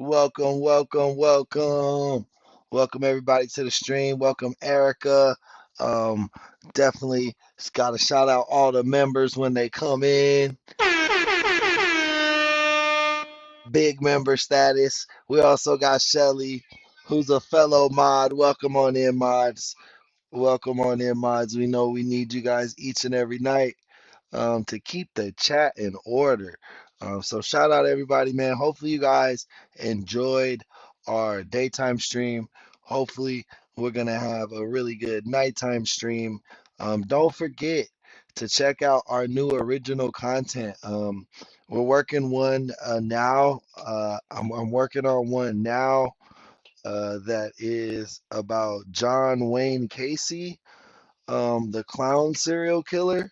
Welcome, welcome, welcome. Welcome everybody to the stream. Welcome Erica. Um, Definitely got to shout out all the members when they come in. Big member status. We also got Shelly, who's a fellow mod. Welcome on in, mods. Welcome on in, mods. We know we need you guys each and every night to keep the chat in order. So shout out everybody, man. Hopefully you guys enjoyed our daytime stream. Hopefully we're gonna have a really good nighttime stream. Don't forget to check out our new original content. We're working one now. I'm working on one now that is about John Wayne Casey, the clown serial killer.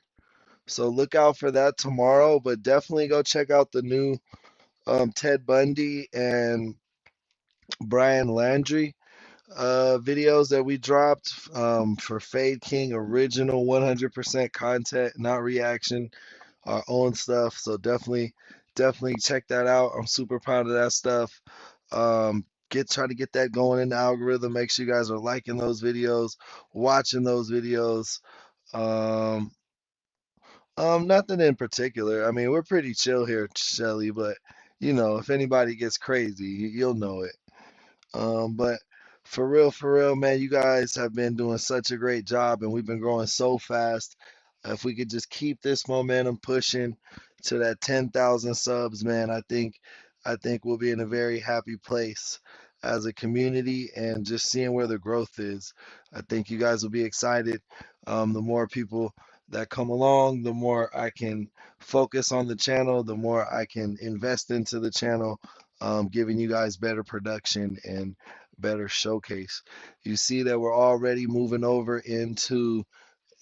So look out for that tomorrow, but definitely go check out the new Ted Bundy and Brian Landry videos that we dropped for Fade King original 100% content, not reaction, our own stuff. So definitely check that out. I'm super proud of that stuff. Try to get that going in the algorithm. Make sure you guys are liking those videos, watching those videos. Um, Nothing in particular. I mean, we're pretty chill here, Shelly, but if anybody gets crazy, you'll know it. But for real, man, you guys have been doing such a great job and we've been growing so fast. If we could just keep this momentum pushing to that 10,000 subs, man, I think we'll be in a very happy place as a community and just seeing where the growth is. I think you guys will be excited. The more people that come along, the more I can focus on the channel, the more I can invest into the channel, giving you guys better production and better showcase. You see that we're already moving over into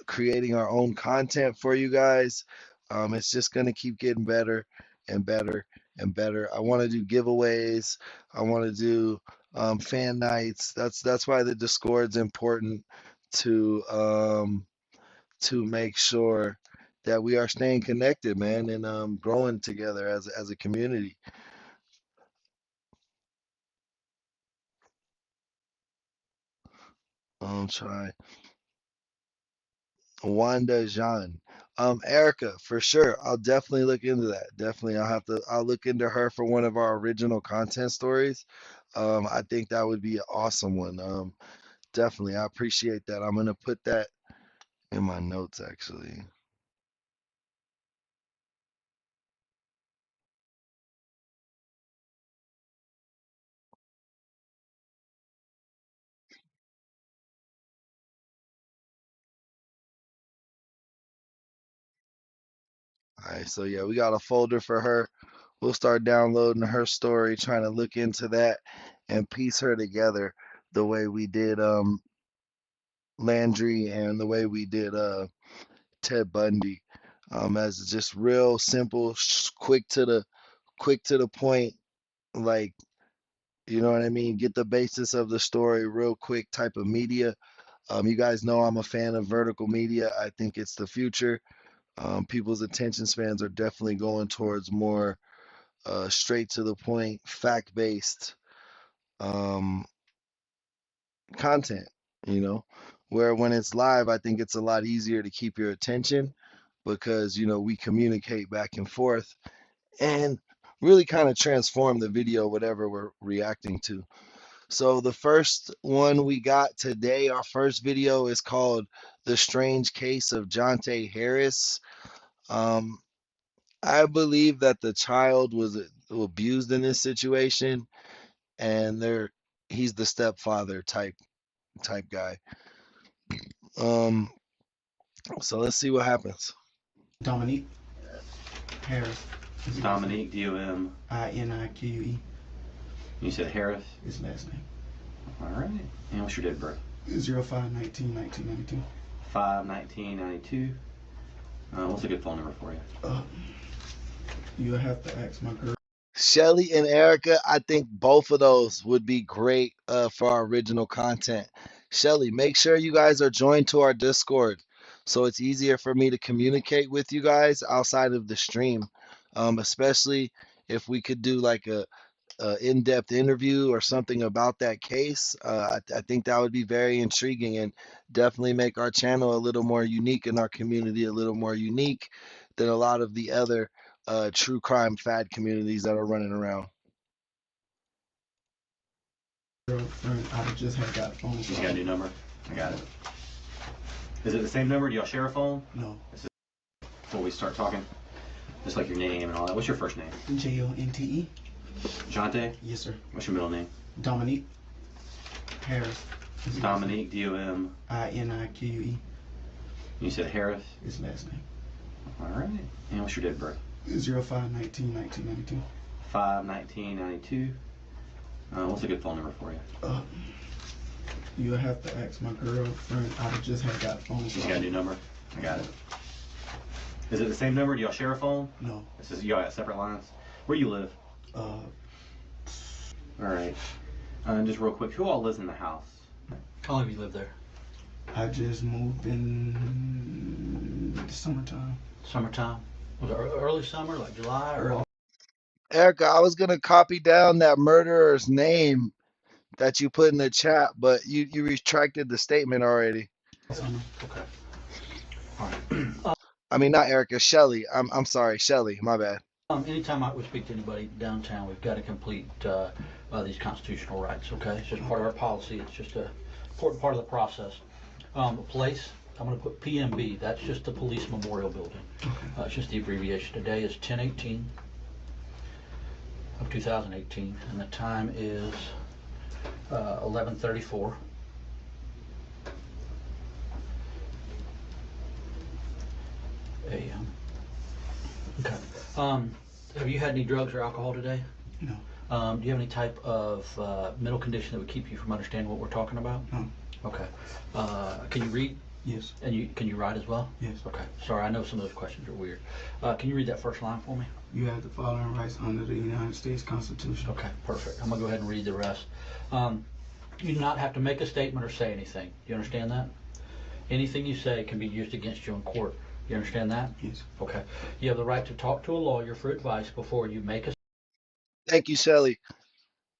creating our own content for you guys. It's just going to keep getting better and better and better. I want to do giveaways. I want to do fan nights. That's why the Discord's important to make sure that we are staying connected, man, and growing together as a community. Try Wanda Jean. Erica, for sure. I'll definitely look into that. Definitely, I'll look into her for one of our original content stories. I think that would be an awesome one. Definitely, I appreciate that. I'm gonna put that in my notes actually. All right, so yeah, we got a folder for her. We'll start downloading her story, trying to look into that and piece her together the way we did Landry and the way we did Ted Bundy, as just real simple, quick to the point, like you know what I mean. Get the basis of the story real quick type of media. You guys know I'm a fan of vertical media. I think it's the future. People's attention spans are definitely going towards more straight to the point, fact based um, content. You know, where when it's live, I think it's a lot easier to keep your attention because we communicate back and forth and really kind of transform the video, whatever we're reacting to. So the first one we got today, our first video is called The Strange Case of Jonte Harris. Um, I believe that the child was abused in this situation and he's the stepfather type guy. Um, so let's see what happens. Dominique Harris. Dominique, D-O-M. Inique. You said Harris? His last name. All right. And what's your date of birth? 05/19/1992. 5/19/92. What's a good phone number for you? You'll have to ask my girl. Shelly and Erica, I think both of those would be great for our original content. Shelly, make sure you guys are joined to our Discord so it's easier for me to communicate with you guys outside of the stream. Especially if we could do like in-depth interview or something about that case, I think that would be very intriguing and definitely make our channel a little more unique and our community a little more unique than a lot of the other true crime fad communities that are running around. Girlfriend, I just had got a phone You call. got a new number? I got it. Is it the same number? Do y'all share a phone? No. Before we start talking? Just like your name and all that. What's your first name? Jonte. Jonte? Yes, sir. What's your middle name? Dominique Harris. Dominique, D-O-M. Inique. You said Harris? His last name. All right. And what's your date of birth? 05/19/1992. 5/19/92. What's a good phone number for you? You'll have to ask my girlfriend. I just had got a phone You call. got a new number? I got it. Is it the same number? Do y'all share a phone? No. Y'all got separate lines? Where you live? Uh, All right. Just real quick, who all lives in the house? How long have you lived there? I just moved in the summertime. Summertime? Was it early summer, like July or? Early. Erica, I was gonna copy down that murderer's name that you put in the chat, but you retracted the statement already. Summer. Okay. All right. I mean, not Erica, Shelly. I'm sorry, Shelly. My bad. Anytime we speak to anybody downtown, we've got to complete these constitutional rights. Okay, it's just part of our policy. It's just a important part of the process. Place, I'm going to put PMB. That's just the Police Memorial Building. It's just the abbreviation. Today is 10/18 of 2018, and the time is 11:34. a.m. Okay. Have you had any drugs or alcohol today? No. Do you have any type of mental condition that would keep you from understanding what we're talking about? No. Okay. Can you read? Yes. And can you write as well? Yes. Okay. Sorry, I know some of those questions are weird. Can you read that first line for me? You have the following rights under the United States Constitution. Okay, perfect. I'm gonna go ahead and read the rest. You do not have to make a statement or say anything. Do you understand that? Anything you say can be used against you in court. You understand that? Yes. Okay. You have the right to talk to a lawyer for advice before you make a. Thank you, Shelly.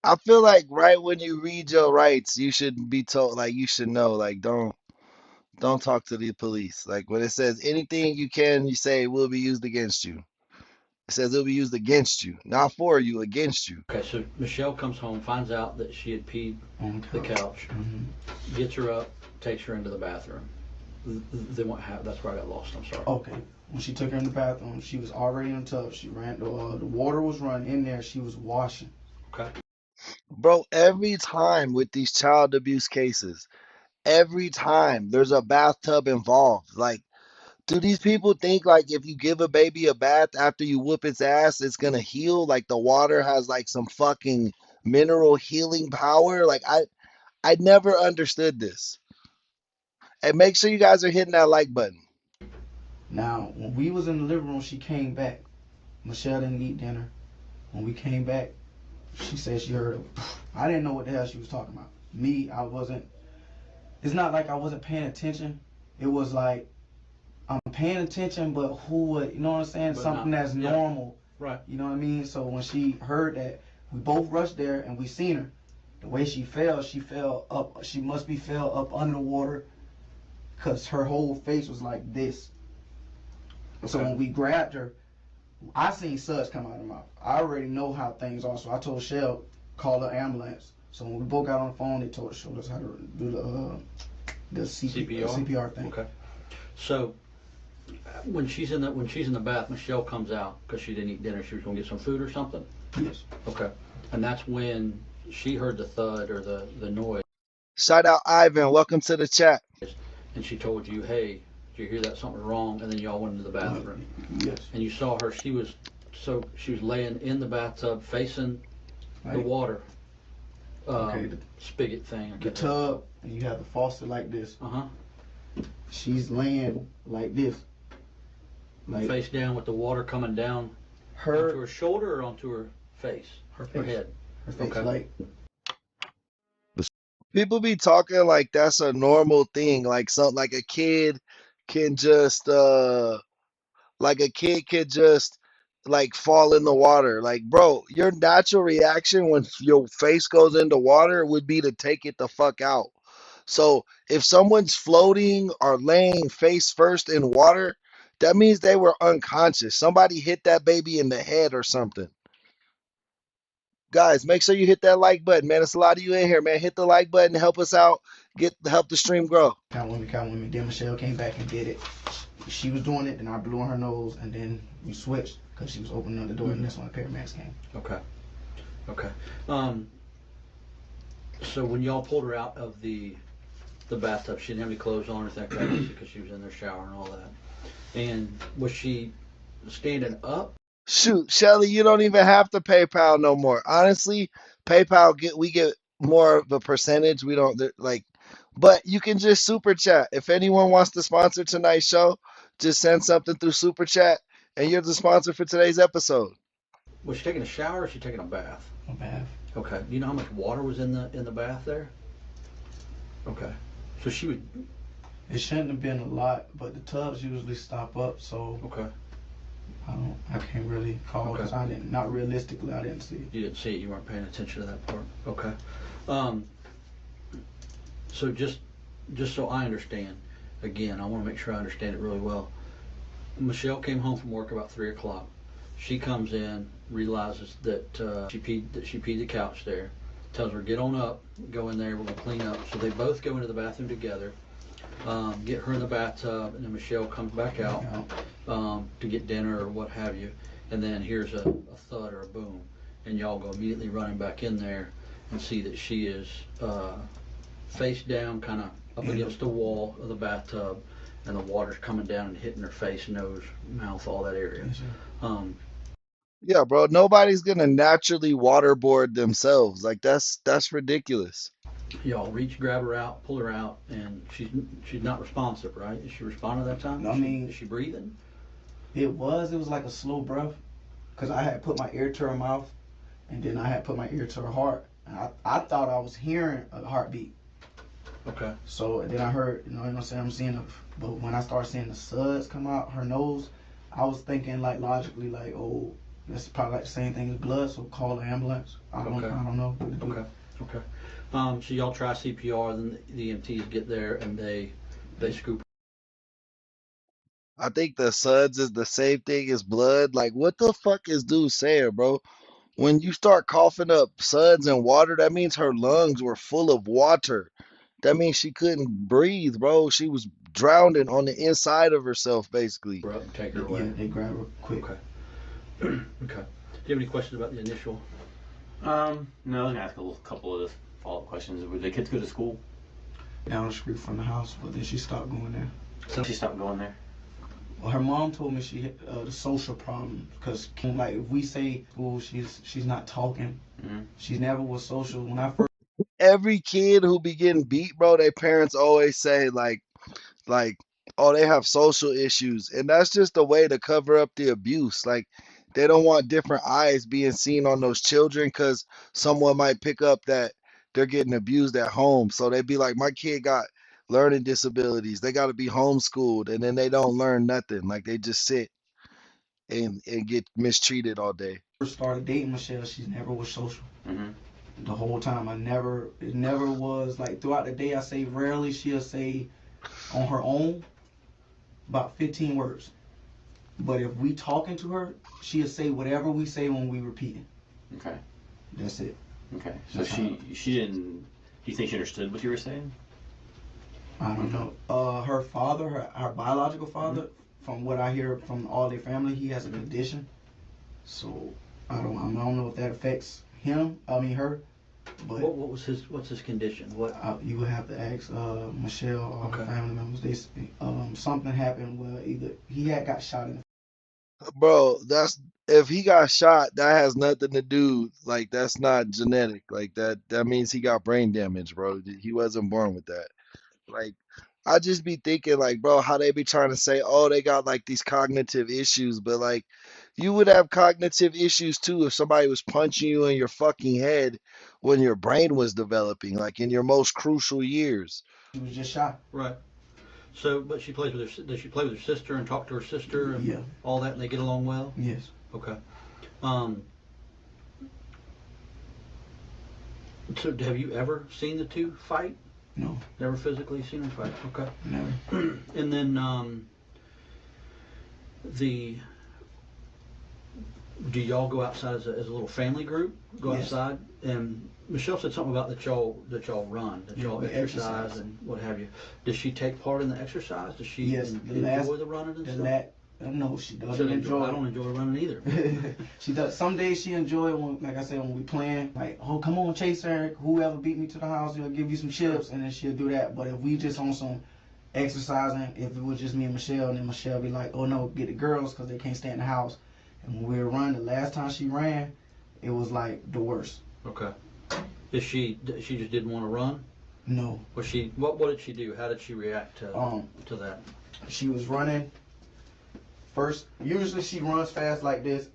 I feel like right when you read your rights, you should be told, like you should know, like don't talk to the police. Like when it says anything you say will be used against you. It says it'll be used against you, not for you, against you. Okay, so Michelle comes home, finds out that she had peed On the couch, Mm-hmm. gets her up, takes her into the bathroom. Then what happened? That's where I got lost. I'm sorry. Okay. When she took her in the bathroom, she was already in the tub. She ran. The water was running in there. She was washing. Okay. Bro, every time with these child abuse cases, every time there's a bathtub involved. Like, do these people think like if you give a baby a bath after you whoop its ass, it's gonna heal? Like the water has like some fucking mineral healing power? Like I never understood this. And make sure you guys are hitting that like button. Now, when we was in the living room, she came back. Michelle didn't eat dinner. When we came back, she said she heard. I didn't know what the hell she was talking about. Me, I wasn't. It's not like I wasn't paying attention. It was like I'm paying attention, but who would, you know what I'm saying? But Something not- that's yeah. normal. Right. You know what I mean? So when she heard that, we both rushed there and we seen her. The way she fell up. She must be fell up under the water, cause her whole face was like this. So Okay. when we grabbed her, I seen suds come out of her mouth. I already know how things are, so I told Shell call the ambulance. So when we both got on the phone, they showed us how to do the CPR thing. Okay. So when she's in the bath, Michelle comes out because she didn't eat dinner. She was gonna get some food or something. Yes. Okay. And that's when she heard the thud or the noise, Shout out Ivan. Welcome to the chat. and she told you, "Hey, did you hear that? Something wrong?" And then y'all went into the bathroom, Yes. and you saw her. She was laying in the bathtub facing the Like, water. Okay, Spigot thing. the tub, and you have the faucet like this. Uh-huh. She's laying like this. Like Face down with the water coming down onto her her shoulder or onto her face, her face. head. Her face Okay. like People be talking like that's a normal thing, like something like a kid can just like a kid could just like fall in the water. Like, bro, your natural reaction when your face goes into water would be to take it the fuck out. So if someone's floating or laying face first in water, that means they were unconscious. Somebody hit that baby in the head or something. Guys, make sure you hit that like button, man. It's a lot of you in here, man. Hit the like button, help us out, help the stream grow. Count with me, count with me. Then Michelle came back and did it. She was doing it, and I blew on her nose, and then we switched because she was opening up the door, and that's when the paramedics came. Okay. Okay. So when y'all pulled her out of the bathtub, she didn't have any clothes on or anything like that because she was in there showering and all that. And was she standing up? Shoot, Shelly, you don't even have to PayPal no more. Honestly, we get more of a percentage. We don't like, but you can just super chat. If anyone wants to sponsor tonight's show, just send something through super chat, and you're the sponsor for today's episode. Was she taking a shower or was she taking a bath? A bath. Okay. Do you know how much water was in the bath there? Okay. So she would. It shouldn't have been a lot, but the tubs usually stop up, so Okay. I can't really call because Okay. I didn't. Not realistically, I didn't see it. You didn't see it. You weren't paying attention to that part. Okay. So just so I understand, again, I want to make sure I understand it really well. Michelle came home from work about 3 o'clock. She comes in, realizes that she peed the couch there. Tells her get on up, go in there. We're gonna clean up. So they both go into the bathroom together. Get her in the bathtub, and then Michelle comes back out to get dinner or what have you. And then here's a thud or a boom, and y'all go immediately running back in there and see that she is face down, kind of up against the wall of the bathtub, and the water's coming down and hitting her face, nose, mouth, all that area. Yes, Um, Yeah, bro, nobody's gonna naturally waterboard themselves. Like that's ridiculous. y'all reach, grab her out, pull her out, and she's not responsive, right? Is she responding at that time? I mean, is she breathing? It was like a slow breath, because I had put my ear to her mouth, and then I had put my ear to her heart. And I thought I was hearing a heartbeat. Okay. So then I heard, you know what I'm saying, I'm seeing but when I started seeing the suds come out her nose, I was thinking like logically like, oh, that's probably like the same thing as blood, so call the ambulance. I don't know what to do. Okay. Okay. So y'all try CPR, then the EMTs get there and they scoop. I think the suds is the same thing as blood. Like, what the fuck is dude saying, bro? When you start coughing up suds and water, that means her lungs were full of water. That means she couldn't breathe, bro. She was drowning on the inside of herself, basically. Her up and take her Yeah, away. they grab her quick. Okay. Okay. Do you have any questions about the initial? No, I was gonna ask a couple of follow-up questions. Would the kids go to school? Down the street from the house, but then she stopped going there. So she stopped going there. Well, her mom told me she had the social problem because like if we say school, she's not talking. Mm-hmm. She never was social. When I first Every kid who be getting beat, bro, their parents always say like, oh, they have social issues, and that's just a way to cover up the abuse. Like, they don't want different eyes being seen on those children because someone might pick up that they're getting abused at home. So they be like, my kid got learning disabilities. They got to be homeschooled, and then they don't learn nothing. Like, they just sit and get mistreated all day. started dating Michelle, she never was social. Mm-hmm. The whole time, it never was like throughout the day. I say rarely she'll say on her own about 15 words. But if we talking to her, she'll say whatever we say when we repeating. Okay. That's it. Okay. So she didn't. Do you think she understood what you were saying? I don't know. Her father, her biological father, from what I hear from all their family, he has a condition. So I don't know if that affects her. But What's his condition? What? you would have to ask Michelle or her Okay. family members. Something happened where either he had got shot in the Bro, that's if he got shot, that has nothing to do. Like, that's not genetic. Like, that means he got brain damage, bro. He wasn't born with that. Like, I just be thinking, like, bro, how they be trying to say, oh, they got like these cognitive issues, but like, you would have cognitive issues too if somebody was punching you in your fucking head when your brain was developing, like in your most crucial years. He was just shot. Right. So, but she plays with her. Does she play with her sister and talk to her sister and Yeah. all that, and they get along well? Yes. Okay. So have you ever seen the two fight? No, Never physically seen them fight? Okay. never. And then do y'all go outside as a little family group? Go Yes. outside? And Michelle said something about that y'all run, that Yeah, y'all we exercise exercise. and what have you. Does she take part in the exercise? Does she Yes, enjoy the running and stuff? No, she She doesn't enjoy. I don't enjoy running either. She does. Some days she enjoy it when, like I said, when we playing. Like, oh, come on, chase her. Whoever beat me to the house, he'll give you some chips, and then she'll do that. But if we just on some exercising, if it was just me and Michelle, and then Michelle be like, oh no, get the girls because they can't stay in the house. And when we were running, the last time she ran, it was like the worst. Okay. Is she just didn't want to run? No. Was she what did she do? How did she react to that? She was running. First, usually she runs fast like this,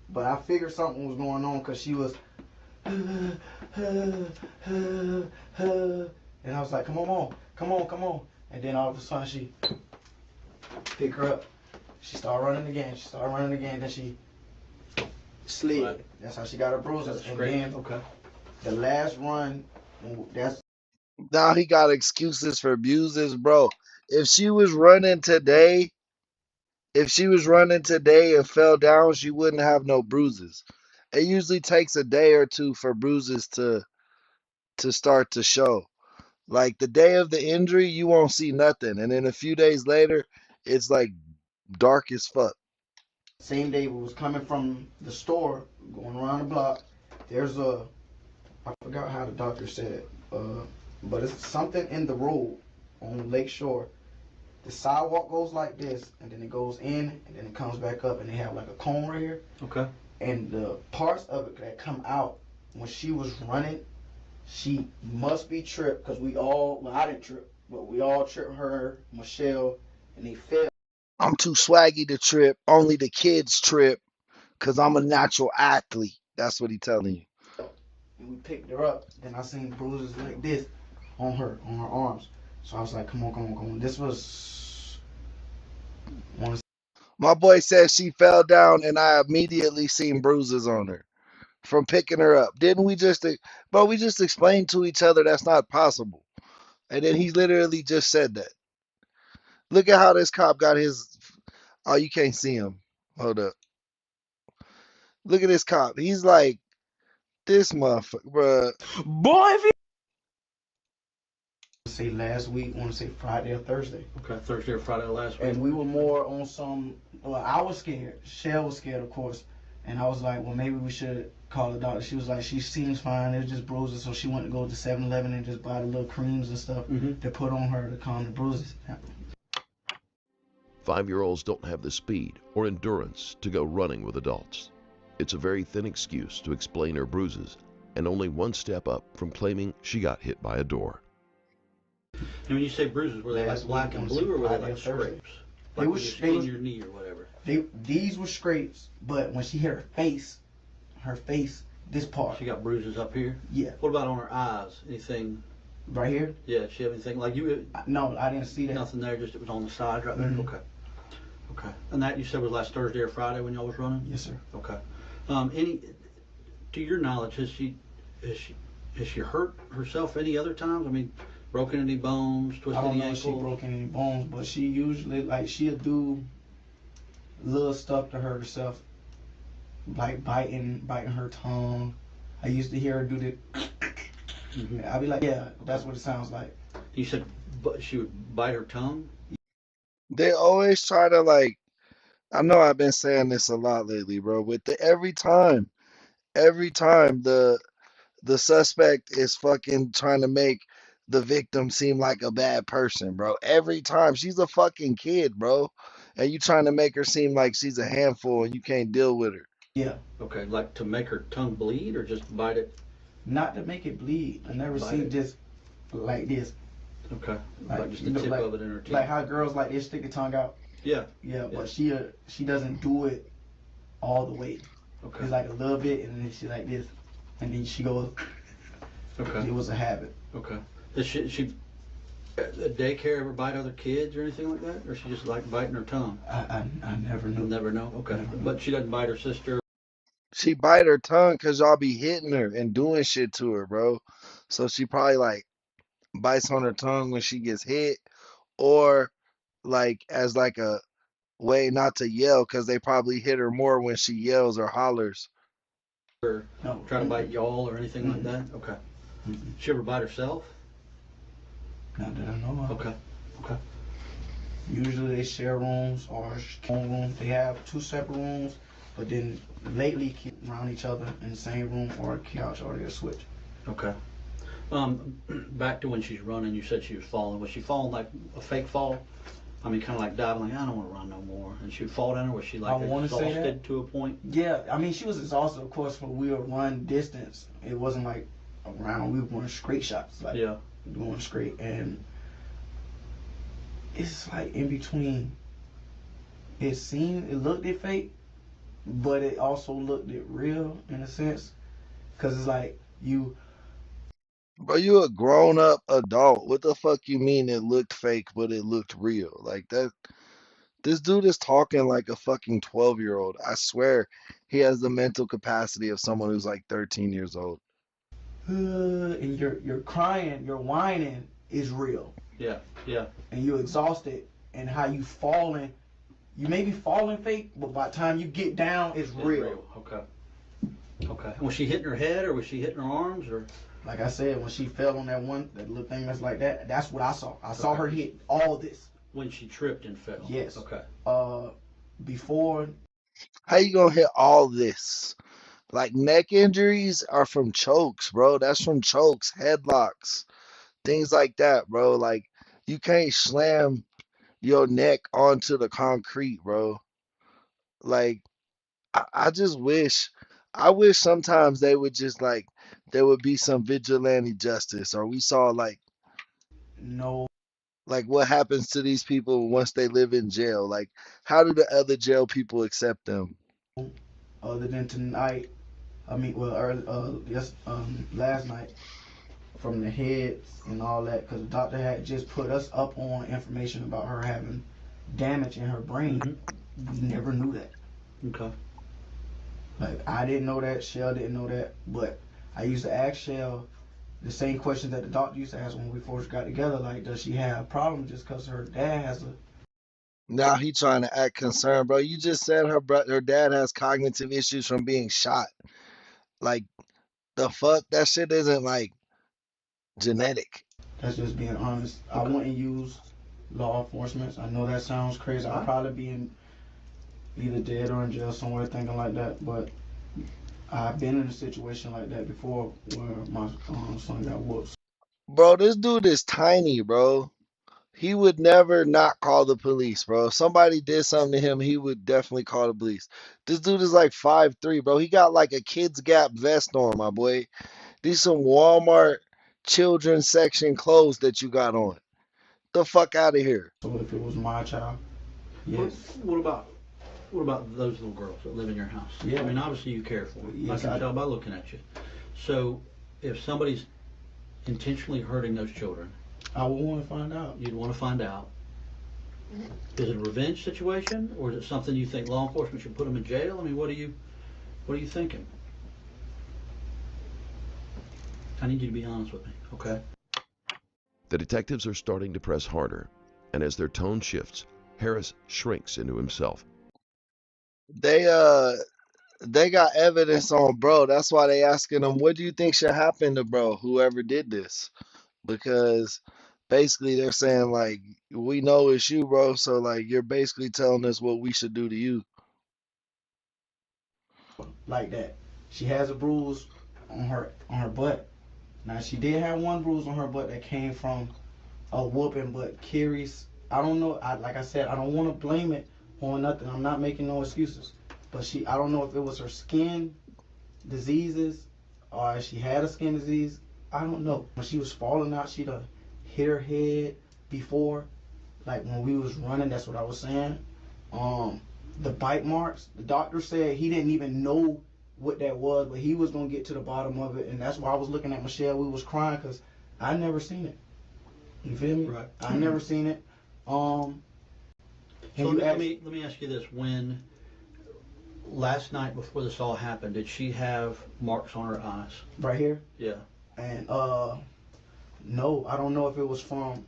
but I figured something was going on because she was, and I was like, come on, come on, come on. And then all of a sudden she pick her up. She started running again. Then she slid. Right. That's how she got her bruises. And Great. then Okay. the last run, that's Now he got excuses for bruises, bro. If she was running today, and fell down, she wouldn't have no bruises. It usually takes a day or two for bruises to start to show. Like the day of the injury, you won't see nothing, and then a few days later, it's like dark as fuck. same day we was coming from the store, going around the block. There's I forgot how the doctor said it, but it's something in the road on Lake Shore. The sidewalk goes like this, and then it goes in, and then it comes back up, and they have like a cone right here. Okay. And the parts of it that come out when she was running, she must be tripped because well, I didn't trip, but we all tripped her, Michelle, and they fell. I'm too swaggy to trip. Only the kids trip, cause I'm a natural athlete. That's what he telling you. And we picked her up. Then I seen bruises like this on her arms. So I was like, come on, come on, come on. This was My boy said she fell down, and I immediately seen bruises on her from picking her up. Didn't we just, bro? We just explained to each other that's not possible, and then he literally just said that. Look at how this cop got his. Oh, you can't see him. Hold up. Look at this cop. He's like this motherfucker, bro. boy. If you say last week, I want to say Friday or Thursday, Okay. Thursday or Friday last week. and we were more on some. Well, I was scared. Shell was scared, of course, and I was like, well, maybe we should call the doctor. She was like, she seems fine. It was just bruises, so she went to go to 7-Eleven and just buy the little creams and stuff to put on her to calm the bruises. 5-year-olds don't have the speed or endurance to go running with adults. It's a very thin excuse to explain her bruises, and only one step up from claiming she got hit by a door. And when you say bruises, were they like Last black week and on blue, or were they Friday or like Thursday. scrapes? They Like was- just they in was- your knee or whatever. These were scrapes, but when she hit her face, this part, She got bruises up here. yeah, What about on her eyes? Anything? right here. Yeah. Did she have anything like you? No, I didn't see that. Nothing there. Just it was on the side right there. Mhm. Okay. Okay. And that you said was last Thursday or Friday when y'all was running? Yes, sir. Okay. To your knowledge, has she hurt herself any other times? I mean, broken any bones, I twisted don't any know if she ankles? broke any bones, but she usually she'll do little stuff to herself, like biting her tongue. I used to hear her do the. Mhm. I'd be like, yeah, that's what it sounds like. You said she would bite her tongue. They always try to like. I know I've been saying this a lot lately, bro. With every time the suspect is fucking trying to make the victim seem like a bad person, bro. Every time she's a fucking kid, bro, and you trying to make her seem like she's a handful and you can't deal with her. Yeah, Okay, like to make her tongue bleed or just bite it? not to make it bleed. I never Bite seen it. just like this, Okay, like just you the know, tip like, of it in her teeth. like how girls like they stick the tongue out. Yeah. Yeah, Yeah. but she doesn't do it all the way. Okay. It's like a little bit, and then she like this, and then she goes. Okay. It was a habit. Okay. Is she A daycare ever bite other kids or anything like that? Or she just like biting her tongue? I never knew. You'll never know? Okay. Never know. But she doesn't bite her sister? She bite her tongue because y'all be hitting her and doing shit to her, bro. So she probably like bites on her tongue when she gets hit, or like as like a way not to yell because they probably hit her more when she yells or hollers. Or No. try to bite y'all or anything like Mm-mm. that? Okay. Mm-mm. She ever bite herself? Not that I know of. Okay. Okay. Usually they share rooms or own rooms. They have 2 separate rooms, but then lately keep around each other in the same room or a couch or they'll switch. Okay. Back to when she's running, you said she was falling. Was she falling like a fake fall? I mean, kind of like diving, like, I don't want to run no more. And she would fall down, or was she like I wanna say exhausted that. to a point? Yeah, I mean she was exhausted, of course, when we would run distance. It wasn't like around. We were going straight shots, like Yeah. going straight, and it's like in between. It looked it fake, but it also looked it real in a sense, cause it's like you. Bro, you a grown up adult. What the fuck you mean it looked fake but it looked real? Like that this dude is talking like a fucking 12-year-old. I swear he has the mental capacity of someone who's like 13 years old. And you're crying, you're whining is real, Yeah. Yeah. and you're exhausted, and how you falling. You may be falling fake, but by the time you get down, it's real. Okay. Okay. And was she hitting her head, or was she hitting her arms, or? Like I said, when she fell on that little thing that's like that, that's what I saw. I saw Okay. her hit all this. When she tripped and fell? Yes. Okay. Before. How you gonna hit all this? Like neck injuries are from chokes, bro. That's from chokes, headlocks, things like that, bro. Like you can't slam your neck onto the concrete, bro. Like I just wish, I wish sometimes they would just like there would be some vigilante justice, or we saw No. like what happens to these people once they live in jail. Like how do the other jail people accept them? Other than tonight, I mean, well, last night, from the heads and all that, because the doctor had just put us up on information about her having damage in her brain. Mm-hmm. Never knew that. Okay. Like I didn't know that. Shell didn't know that. But I used to ask Shell the same questions that the doctor used to ask when we first got together. Like, does she have problems just because her dad has a. Now he trying to act concerned, bro. You just said her dad has cognitive issues from being shot. Like the fuck, that shit isn't like genetic. That's just being honest. Okay. I wouldn't use law enforcement. I know that sounds crazy. I'll probably be in either dead or in jail somewhere thinking like that. But I've been in a situation like that before where my son got whooped. Bro, this dude is tiny, bro. He would never not call the police, bro. If somebody did something to him, he would definitely call the police. This dude is like 5'3", bro. He got like a Kids Gap vest on, my boy. These some Walmart children's section clothes that you got on. The fuck out of here. So if it was my child, yes. What about those little girls that live in your house? Yeah. I mean, obviously you care for them. Yes, I can I tell by looking at you. So, if somebody's intentionally hurting those children, I would want to find out. you'd want to find out. Is it a revenge situation, or is it something you think law enforcement should put them in jail? I mean, what are you thinking? I need you to be honest with me, okay? The detectives are starting to press harder, and as their tone shifts, Harris shrinks into himself. They got evidence on bro. That's why they asking him, what do you think should happen to bro, whoever did this? Because basically they're saying like, we know it's you, bro. So like you're basically telling us what we should do to you. Like that. She has a bruise on her butt. Now she did have one bruise on her butt that came from a whooping, but Carrie's, I don't know. Like I said, I don't want to blame it on nothing. I'm not making no excuses. But I don't know if it was her skin diseases or if she had a skin disease. I don't know. When she was falling out, she done hit her head before. Like when we was running, that's what I was saying. The bite marks, the doctor said he didn't even know what that was, but he was gonna get to the bottom of it, and that's why I was looking at Michelle. We was crying because I never seen it. You feel me? Right. I never seen it. So let me ask you this: when last night before this all happened, did she have marks on her eyes? Right here. Yeah. And no, I don't know if it was from.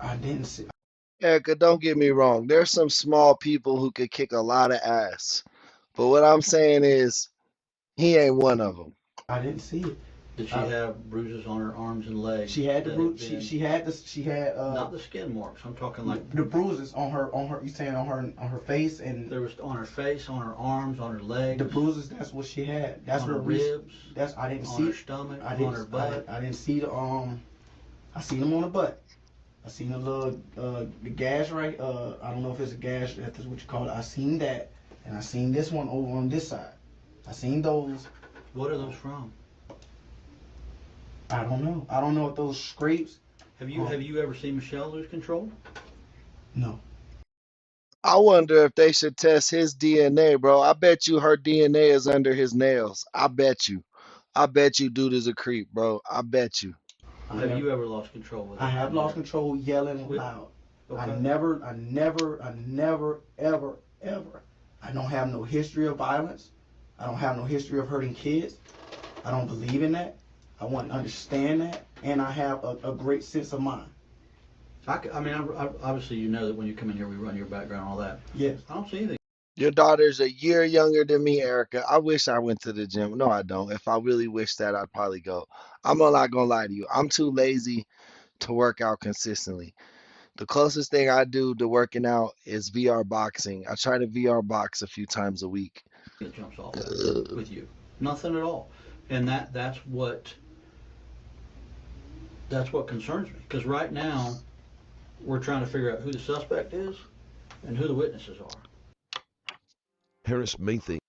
I didn't see. Erica, don't get me wrong. There's some small people who could kick a lot of ass. But what I'm saying is, he ain't one of them. I didn't see it. Did she have bruises on her arms and legs? She had the that bruise. had She had the. She had not the skin marks. I'm talking like the bruises on her. You saying on her face and there was on her face, on her arms, on her legs. the bruises. That's what she had. That's on what her ribs. That's I didn't on see her it. stomach. I on didn't. her butt. I didn't see the I seen them on the butt. I seen a little the gash right. I don't know if it's a gash. If that's what you call it. I seen that, and I seen this one over on this side. I seen those. What are those from? I don't know. I don't know if those scrapes. Have you ever seen Michelle lose control? No. I wonder if they should test his DNA, bro. I bet you her DNA is under his nails. I bet you. I bet you dude is a creep, bro. I bet you. Have you ever lost control with it? I have lost control yelling loud. Okay. I never, ever. I don't have no history of violence. I don't have no history of hurting kids. I don't believe in that. I want to understand that, and I have a great sense of mind. I mean, obviously, you know that when you come in here, we run your background and all that. Yes. I don't see anything. Your daughter's a year younger than me, Erica. I wish I went to the gym. No, I don't. If I really wish that, I'd probably go. I'm not gonna lie to you. I'm too lazy to work out consistently. The closest thing I do to working out is VR boxing. I try to VR box a few times a week. That jumps off with you. Nothing at all. And that's what concerns me. Because right now, we're trying to figure out who the suspect is and who the witnesses are. Harris may think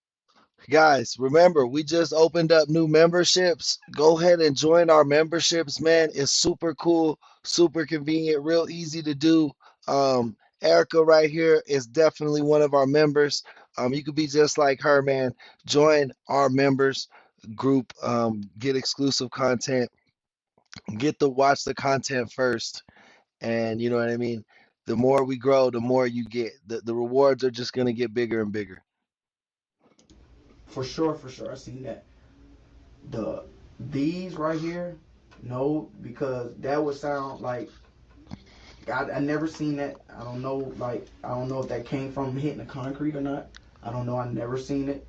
Guys, remember, we just opened up new memberships. Go ahead and join our memberships, man. It's super cool, super convenient, real easy to do. Erica right here is definitely one of our members. You could be just like her, man. Join our members group, get exclusive content, get to watch the content first. And you know what I mean? The more we grow, the more you get. The rewards are just going to get bigger and bigger. For sure. I seen that. These right here, no, because that would sound like I never seen that. I don't know, I don't know if that came from hitting the concrete or not. I don't know. I never seen it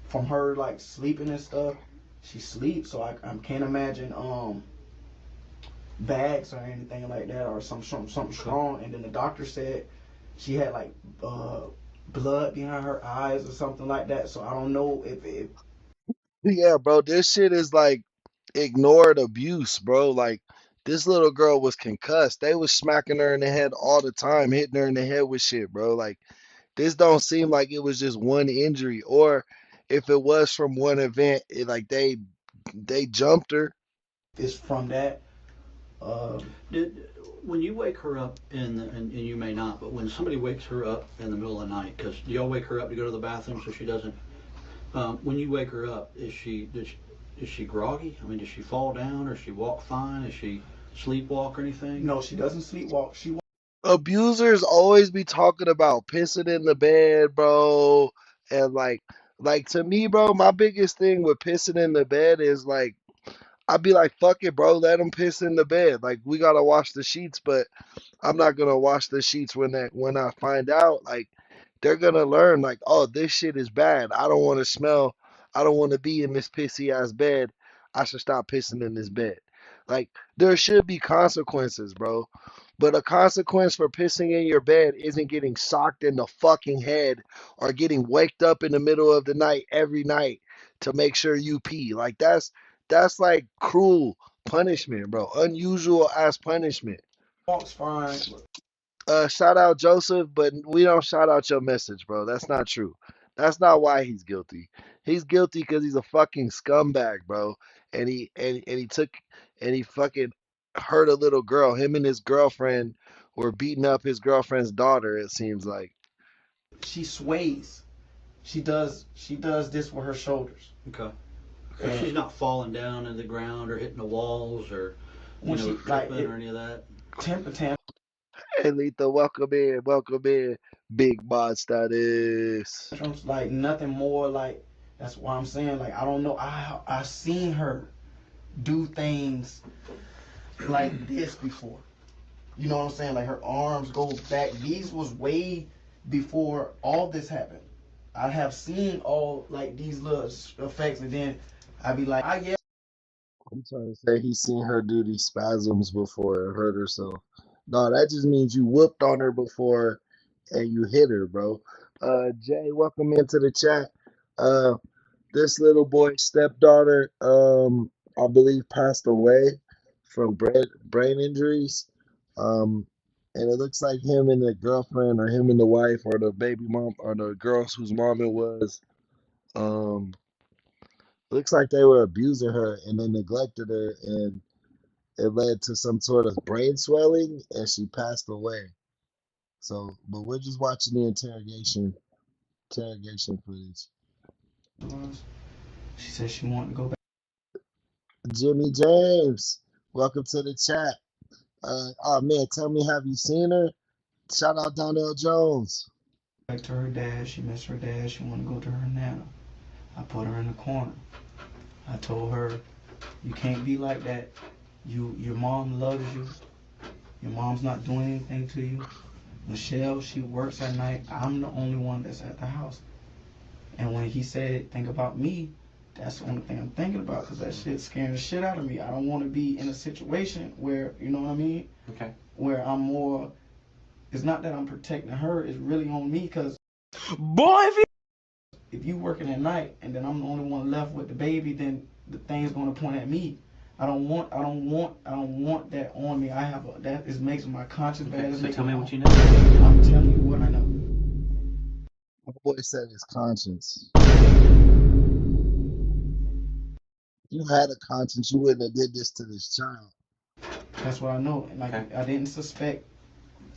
from her like sleeping and stuff. She sleeps, so I can't imagine bags or anything like that or something strong. And then the doctor said she had like blood behind her eyes or something like that. So I don't know if Yeah, bro, this shit is like ignored abuse, bro. Like this little girl was concussed. They was smacking her in the head all the time, hitting her in the head with shit, bro. Like this don't seem like it was just one injury, or if it was from one event, like they jumped her. it's from that. When you wake her up and you may not, but when somebody wakes her up in the middle of the night, because do y'all wake her up to go to the bathroom so she doesn't? When you wake her up, is she groggy? I mean, does she fall down or does she walk fine? Is she sleepwalk or anything? No, she doesn't sleepwalk. Abusers always be talking about pissing in the bed, bro. And like to me, bro, my biggest thing with pissing in the bed is like I'd be like, fuck it, bro, let them piss in the bed. Like we gotta wash the sheets, but I'm not gonna wash the sheets when I find out. Like they're gonna learn, like, oh, this shit is bad. I don't want to smell. I don't want to be in this pissy ass bed. I should stop pissing in this bed. Like there should be consequences, bro. But a consequence for pissing in your bed isn't getting socked in the fucking head or getting waked up in the middle of the night every night to make sure you pee. Like that's like cruel punishment, bro. Unusual ass punishment. Walks fine. Shout out Joseph, but we don't shout out your message, bro. That's not true. That's not why he's guilty. He's guilty because he's a fucking scumbag, bro. And he took and he fucking hurt a little girl. Him and his girlfriend were beating up his girlfriend's daughter, it seems like. She sways. She does this with her shoulders. Okay. She's not falling down in the ground or hitting the walls or when You know, she like tripping or any of that? temper tantrum. Hey, Letha, welcome in. Welcome in. Big mod status. Like nothing more. Like that's why I'm saying. Like I don't know. I seen her do things like this before. You know what I'm saying? Like her arms go back. These was way before all this happened. I have seen all like these little effects, and then I'd be like, I yeah. I'm trying to say he's seen her do these spasms before and hurt herself. No, that just means you whooped on her before and you hit her, bro. Jay, welcome into the chat. Uh, this little boy's stepdaughter, I believe, passed away from brain injuries. Um, and it looks like him and the girlfriend, or him and the wife, or the baby mom, or the girls whose mom it was, um, looks like they were abusing her and they neglected her, and it led to some sort of brain swelling, and she passed away. So, but we're just watching the interrogation footage. She said she wanted to go back. Jimmy James, welcome to the chat. Oh man, tell me, have you seen her? Shout out Donnell Jones. Back to her dad. She missed her dad. She wanted to go to her nana. I put her in the corner. I told her, you can't be like that. Your mom loves you. Your mom's not doing anything to you. Michelle, she works at night. I'm the only one that's at the house. And when he said, think about me, that's the only thing I'm thinking about, because that shit's scaring the shit out of me. I don't want to be in a situation where, you know what I mean? Okay. Where I'm more, it's not that I'm protecting her, it's really on me, because, boy, if you working at night and then I'm the only one left with the baby, then the thing's going to point at me. I don't want that on me. That is makes my conscience bad. So tell me what you know. I'm telling you what I know. My boy said his conscience. If you had a conscience, you wouldn't have did this to this child. That's what I know. And like Okay. I didn't suspect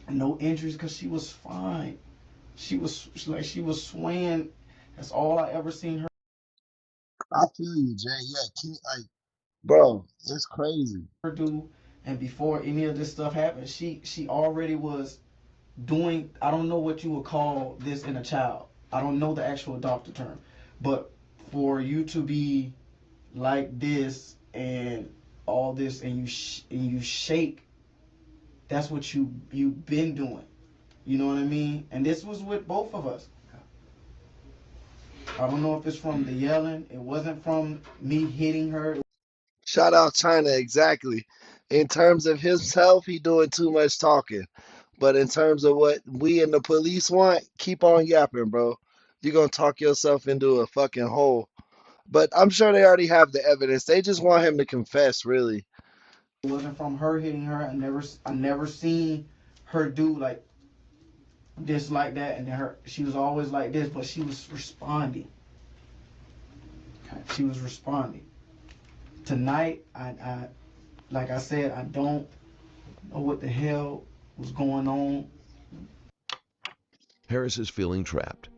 no injuries because she was fine. She was swaying. That's all I ever seen her I feel you, Jay. Yeah, like, bro, it's crazy. do. And before any of this stuff happened, she already was doing. I don't know what you would call this in a child. I don't know the actual doctor term, but for you to be like this and all this, and you shake, that's what you've been doing. You know what I mean? And this was with both of us. I don't know if it's from the yelling. It wasn't from me hitting her. Shout out China, exactly. In terms of himself, he doing too much talking. But in terms of what we and the police want, keep on yapping, bro. You're gonna talk yourself into a fucking hole. But I'm sure they already have the evidence. They just want him to confess, really. It wasn't from her hitting her. I never seen her do like this, like that, and then she was always like this, but she was responding. Okay. She was responding. Tonight, I like I said, I don't know what the hell was going on. Harris is feeling trapped,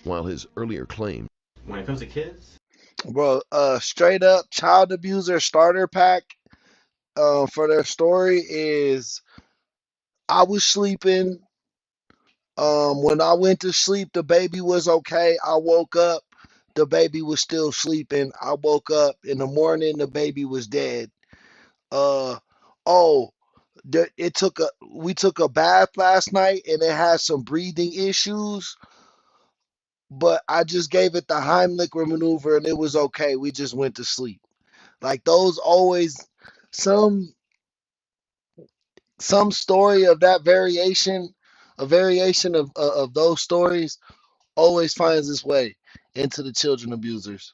while his earlier claim When it comes to kids, Bro, straight up child abuser starter pack for their story is I was sleeping. When I went to sleep, the baby was okay. I woke up, the baby was still sleeping. I woke up in the morning, the baby was dead. Uh, oh, we took a bath last night and it had some breathing issues, but I just gave it the Heimlich maneuver and it was okay. We just went to sleep. Like those always some some story of that variation, a variation of those stories always finds its way into the children abusers.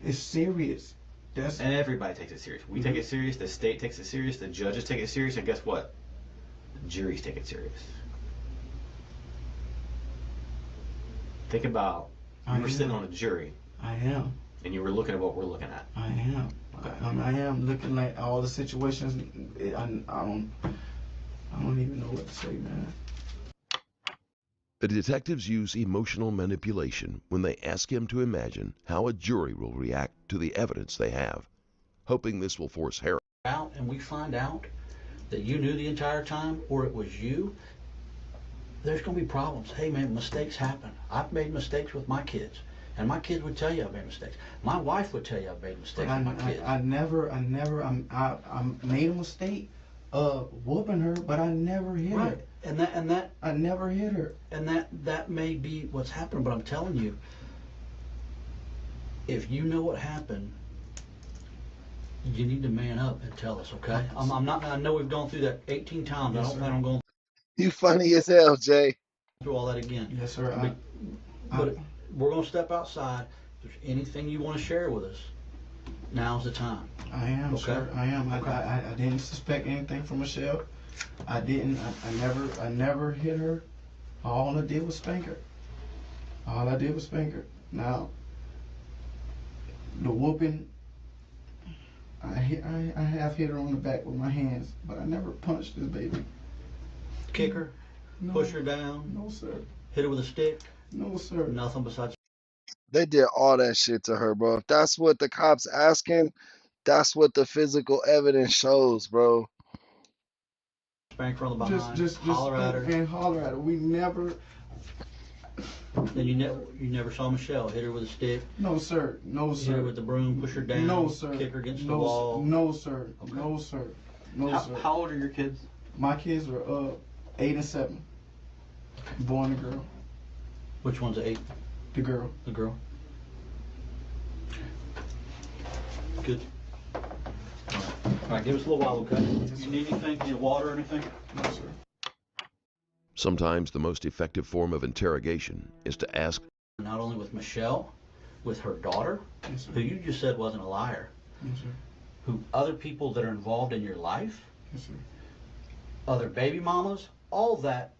It's serious. and everybody takes it serious. We take it serious. The state takes it serious. The judges take it serious. And guess what? The juries take it serious. Think about you were sitting on a jury I am. and you were looking at what we're looking at. I am. Okay. I am looking at all the situations. I don't even know what to say, man. the detectives use emotional manipulation when they ask him to imagine how a jury will react to the evidence they have, hoping this will force Harris out and we find out that you knew the entire time or it was you, there's going to be problems. Hey man, mistakes happen. I've made mistakes with my kids, and my kids would tell you I've made mistakes. My wife would tell you I've made mistakes with my kids. I made a mistake whooping her, but I never hit her. And that I never hit her. And that may be what's happening, but I'm telling you, if you know what happened, you need to man up and tell us, okay? I'm not. I know we've gone through that 18 times. Yes, I don't sir. plan on going You funny as hell, Jay. through all that again. Yes, sir. But we're going to step outside. If there's anything you want to share with us, now's the time. I am, Okay. sir. I am. Okay. I didn't suspect anything from Michelle. I didn't. I never hit her. All I did was spank her. Now, the whooping, I have hit her on the back with my hands, but I never punched this baby. Kick her, No, push her down, no, sir. hit her with a stick. No, sir. Nothing besides They did all that shit to her, bro. If that's what the cops asking, that's what the physical evidence shows, bro. spank her on the behind, Just holler at her. and holler at her. We never. Then you never saw Michelle hit her with a stick, No, sir. No, hit her sir. with the broom, push her down, No, sir. kick her against no, the wall. No, sir. Okay. No, sir. No, sir. How old are your kids? My kids were 8 and 7. Boy and a girl. Which one's 8? The girl. The girl. Good. All right, give us a little while, okay? You need anything? Need water or anything? No, sir. Sometimes the most effective form of interrogation is to ask Not only with Michelle, with her daughter, Yes, sir. who you just said wasn't a liar, Yes, sir. who other people that are involved in your life, Yes, sir. other baby mamas, all that,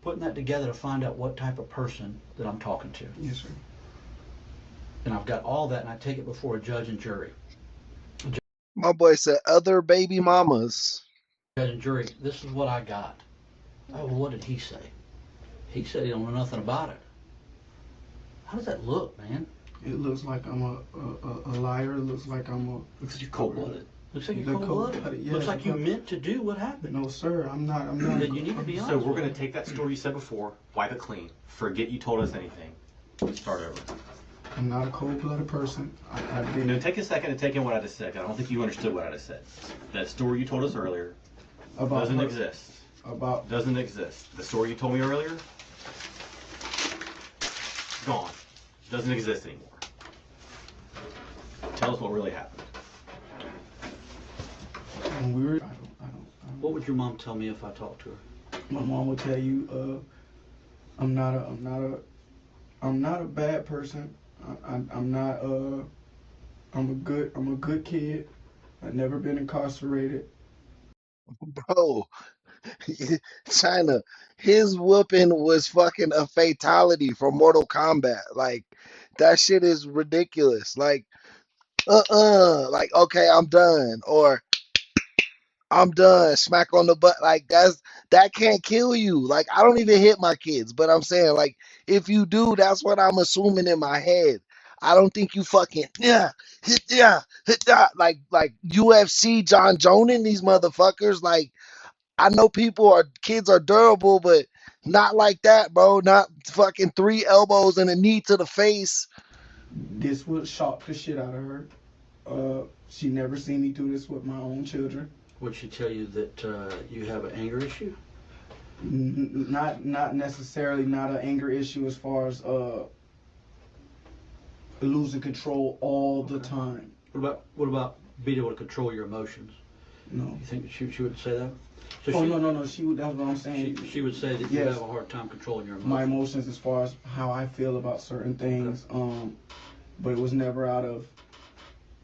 putting that together to find out what type of person that I'm talking to. Yes, sir. And I've got all that, and I take it before a judge and jury. My boy said other baby mamas. Judge and jury, this is what I got. Oh, well, what did he say? He said he don't know nothing about it. How does that look, man? It looks like I'm a liar. It looks like I'm a. Looks like you're cold-blooded. Looks like You you're look cold-blooded. cold-blooded, Looks yes, like you but- meant to do what happened. No, sir. I'm not. I'm not. Then you need to be honest. So we're with going me. to take that story you said before, wipe it clean, forget you told us anything, and start over. I'm not a cold-blooded person. I You know, didn't. take a second to take in what I just said. I don't think you understood what I just said. That story you told us earlier About doesn't her. exist. About. Doesn't exist. The story you told me earlier, gone. Doesn't exist anymore. Tell us what really happened. When we were. I don't. What would your mom tell me if I talked to her? My mom will tell you, I'm not a bad person. I'm not. I'm a good kid. I've never been incarcerated. Bro, China, his whooping was fucking a fatality from Mortal Kombat. Like, that shit is ridiculous. Like, like, okay, I'm done. Or, I'm done. Smack on the butt. Like, that can't kill you. Like, I don't even hit my kids, but I'm saying, like, if you do, that's what I'm assuming in my head. I don't think you fucking hit like UFC John Jones these motherfuckers. Like, I know kids are durable, but not like that, bro. Not fucking 3 elbows and a knee to the face. This would shock the shit out of her. She never seen me do this with my own children. Would she tell you that you have an anger issue? Not necessarily not an anger issue as far as losing control all the time. What about being able to control your emotions? No. You think she would say that? So Oh she, no. She would. That's what I'm saying. She would say that you Yes. have a hard time controlling your emotions. My emotions as far as how I feel about certain things. But it was never out of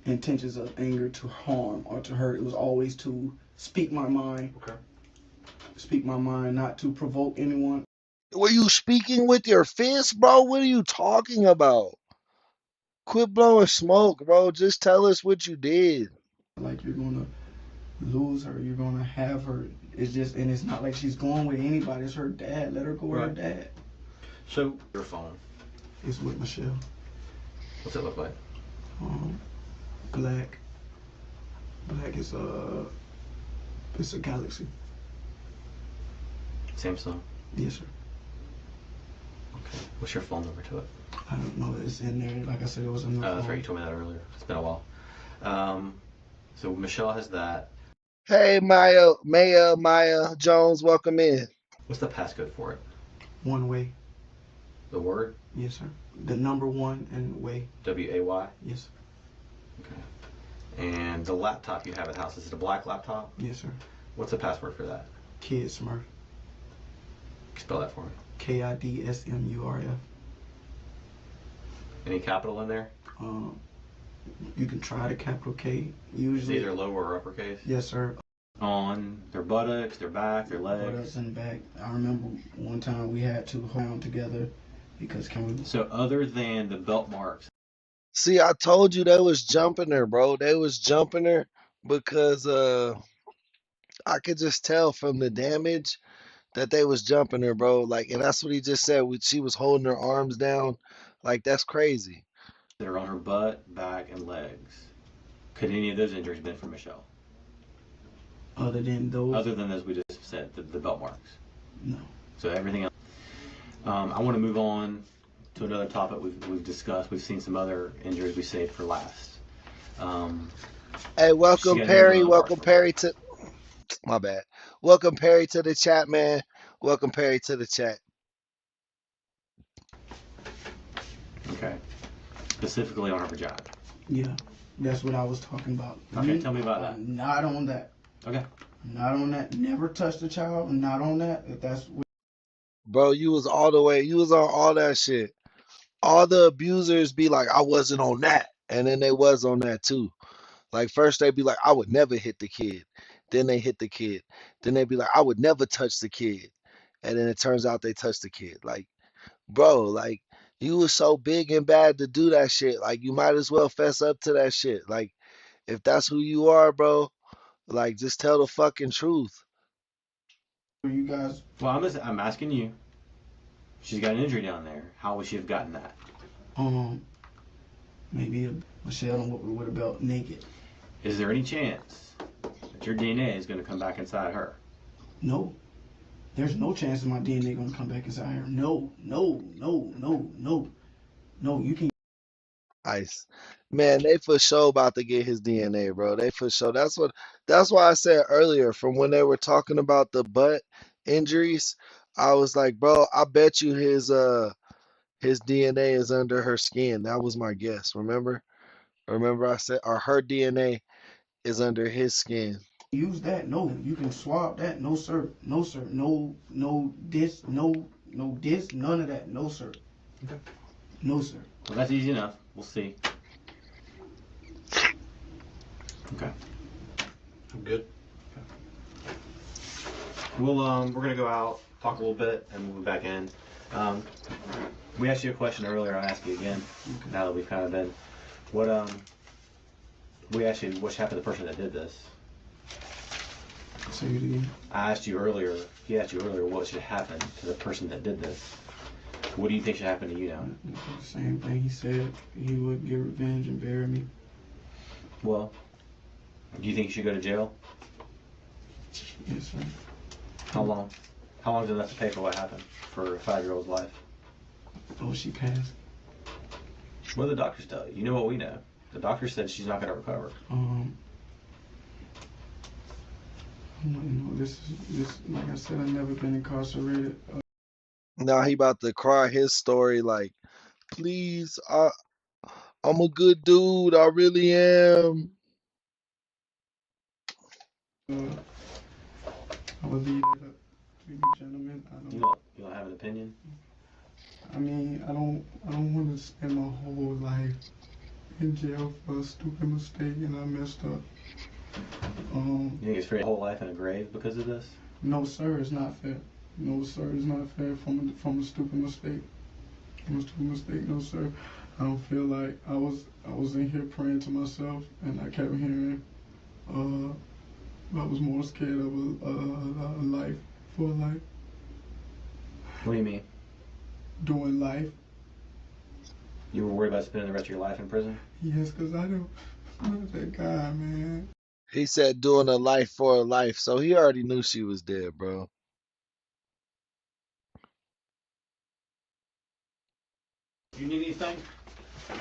intentions of anger to harm or to hurt. It was always to speak my mind. Okay. Speak my mind, not to provoke anyone. Were you speaking with your fist, bro? What are you talking about? Quit blowing smoke, bro. Just tell us what you did. Like you're gonna lose her, you're gonna have her. It's just, and it's not like she's going with anybody. It's her dad. Let her go with her Right. dad. So Your phone. It's with Michelle. What's it look like? Black, Black is it's a Galaxy. Samsung. Yes, sir. Okay. What's your phone number to it? I don't know. It's in there. Like I said, it was in the phone. That's right. You told me that earlier. It's been a while. So Michelle has that. Hey, Maya Jones, welcome in. What's the passcode for it? One way. The word? Yes, sir. The number one and way. WAY? Yes, sir. Okay. And the laptop you have at the house, is it a black laptop? Yes, sir. What's the password for that? Kid Smurf. Spell that for me. KIDSMURF. Any capital in there? You can try the capital K. Usually. Is either lower or uppercase? Yes, sir. On their buttocks, their back, their legs. Buttocks and back. I remember one time we had to hold on together because So other than the belt marks. See, I told you they was jumping her, bro. They was jumping her because I could just tell from the damage that they was jumping her, bro. Like, and that's what he just said. She was holding her arms down. Like, that's crazy. That are on her butt, back, and legs. Could any of those injuries have been from Michelle? Other than those? Other than those we just said, the belt marks. No. So everything else. I want to move on to another topic we've discussed. We've seen some other injuries we saved for last. Hey, welcome Perry. Welcome Perry to. My bad. Welcome Perry to the chat, man. Welcome Perry to the chat. Okay. Specifically on her vagina. Yeah, that's what I was talking about. Okay, tell me about that. Not on that. Okay. Not on that. Never touched a child. Not on that. If that's what. Bro, you was all the way. You was on all that shit. All the abusers be like, I wasn't on that. And then they was on that too. Like first they'd be like, I would never hit the kid. Then they hit the kid. Then they'd be like, I would never touch the kid. And then it turns out they touched the kid. Like, bro, like you was so big and bad to do that shit. Like you might as well fess up to that shit. Like if that's who you are, bro, like just tell the fucking truth. You guys. Well, I'm asking you. She's got an injury down there. How would she have gotten that? Maybe Michelle would have belt naked. Is there any chance that your DNA is going to come back inside her? No. There's no chance of my DNA going to come back inside her. No. No, you can. Ice. Man, they for sure about to get his DNA, bro. They for sure. That's why I said earlier, from when they were talking about the butt injuries, I was like, bro, I bet you his DNA is under her skin. That was my guess. Remember I said, or her DNA is under his skin. Use that. No, you can swab that. No, sir. No, sir. No, this. No, this. None of that. No, sir. Okay. No, sir. Well, that's easy enough. We'll see. Okay. I'm good. Okay. We're gonna go out, talk a little bit, and we'll be back in. We asked you a question earlier. I'll ask you again. Okay. Now that we've kind of been, we asked you what should happen to the person that did this. Say it again. I asked you earlier. He asked you earlier what should happen to the person that did this. What do you think should happen to you now? Same thing he said. He would get revenge and bury me. Well, do you think you should go to jail? Yes, sir. How long? How long is enough to pay for what happened for a 5-year-old's life? Oh, she passed. What do the doctors tell you? You know what we know. The doctor said she's not going to recover. This like I said, I've never been incarcerated. Now he about to cry his story like, please, I'm a good dude. I really am. I will leave it up to you gentlemen. You don't have an opinion? I mean, I don't want to spend my whole life in jail for a stupid mistake and I messed up. You think it's fair? Whole life in a grave because of this? No, sir, it's not fair. No, sir, it's not fair from a stupid mistake. From a stupid mistake, no, sir. I don't feel like I was in here praying to myself and I kept hearing. I was more scared of a life for a life. What do you mean? Doing life. You were worried about spending the rest of your life in prison? Yes, because I'm not that guy, man. He said doing a life for a life, so he already knew she was dead, bro. You need anything?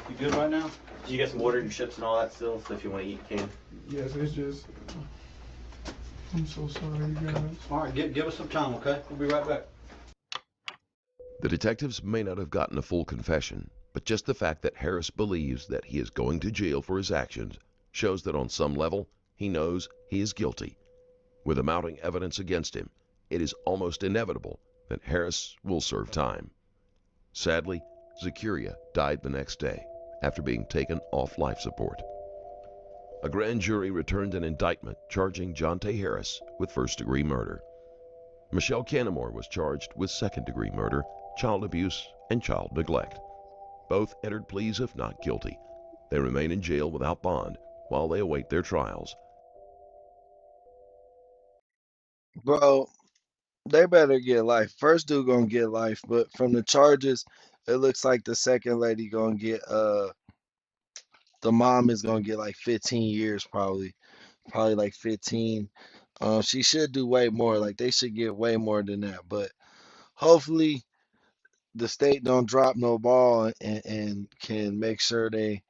You good right now? You got some water, your chips and all that still, so if you want to eat, you can. Yes, it's just. I'm so sorry, you guys. All right, give us some time, okay? We'll be right back. The detectives may not have gotten a full confession, but just the fact that Harris believes that he is going to jail for his actions shows that on some level he knows he is guilty. With the mounting evidence against him, it is almost inevitable that Harris will serve time. Sadly, Zykerria died the next day after being taken off life support. A grand jury returned an indictment charging Jonte Harris with first-degree murder. Michelle Cannimore was charged with second-degree murder, child abuse, and child neglect. Both entered pleas of not guilty. They remain in jail without bond while they await their trials. Bro, they better get life. First dude gonna get life, but from the charges, it looks like the second lady gonna get the mom is gonna get like 15 years probably. Probably like 15. She should do way more. Like they should get way more than that. But hopefully the state don't drop no ball and can make sure they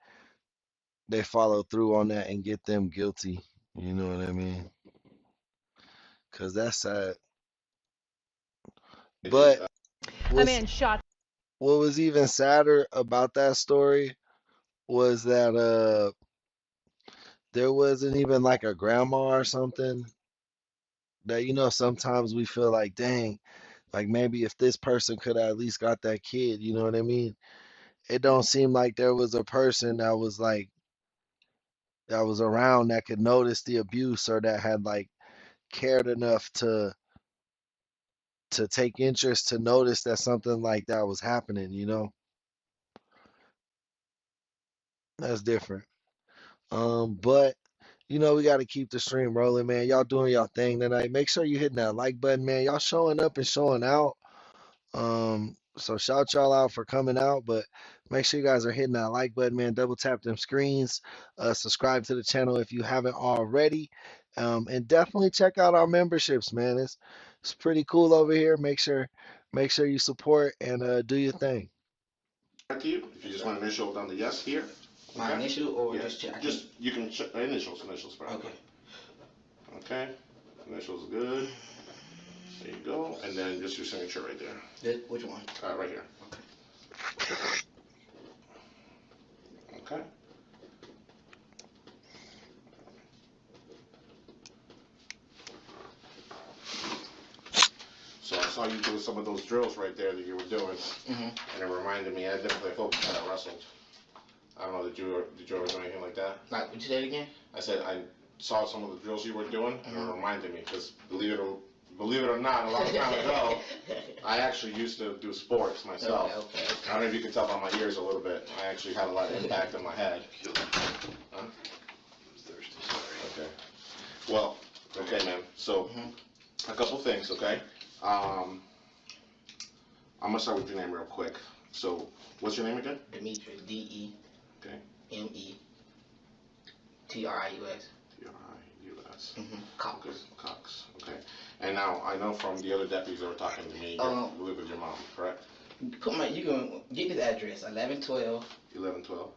follow through on that and get them guilty. You know what I mean? Cause that's sad. But A what's man shot. what was even sadder about that story was that there wasn't even like a grandma or something that sometimes we feel like dang, like maybe if this person could have at least got that kid, you know what I mean? It don't seem like there was a person that was like that was around that could notice the abuse or that had like cared enough to take interest to notice that something like that was happening, you know? That's different. But we got to keep the stream rolling, man. Y'all doing y'all thing tonight. Make sure you hitting that like button, man. Y'all showing up and showing out. So shout y'all out for coming out, but make sure you guys are hitting that like button, man. Double tap them screens. Subscribe to the channel if you haven't already. And definitely check out our memberships, man. It's pretty cool over here. Make sure you support and do your thing. To you, if you just want to initial down the yes here. My Okay. initial or Yeah, just check? Just you can check initials first. Okay. Okay. Initials good. There you go, and then just your signature right there. Which one? Right here. Okay. So I saw you doing some of those drills right there that you were doing, and it reminded me. I definitely thought you kind of wrestled. I don't know. Did you ever do anything like that? Like, would you say it again? I said I saw some of the drills you were doing, and it reminded me because believe it or not, a long time ago, I actually used to do sports myself. Okay. I don't know if you can tell by my ears a little bit. I actually had a lot of impact on my head. Huh? I'm thirsty, sorry. Okay. Well, okay, man. So, a couple things, okay? I'm gonna start with your name real quick. So, what's your name again? Demetrius, D-E. Okay. M-E-T-R-I-U-S. T-R-I-U-S. Cox. Okay. Cox. Okay. And now I know from the other deputies that were talking to me, you live with your mom, correct? You can get this address, 1112. 1112.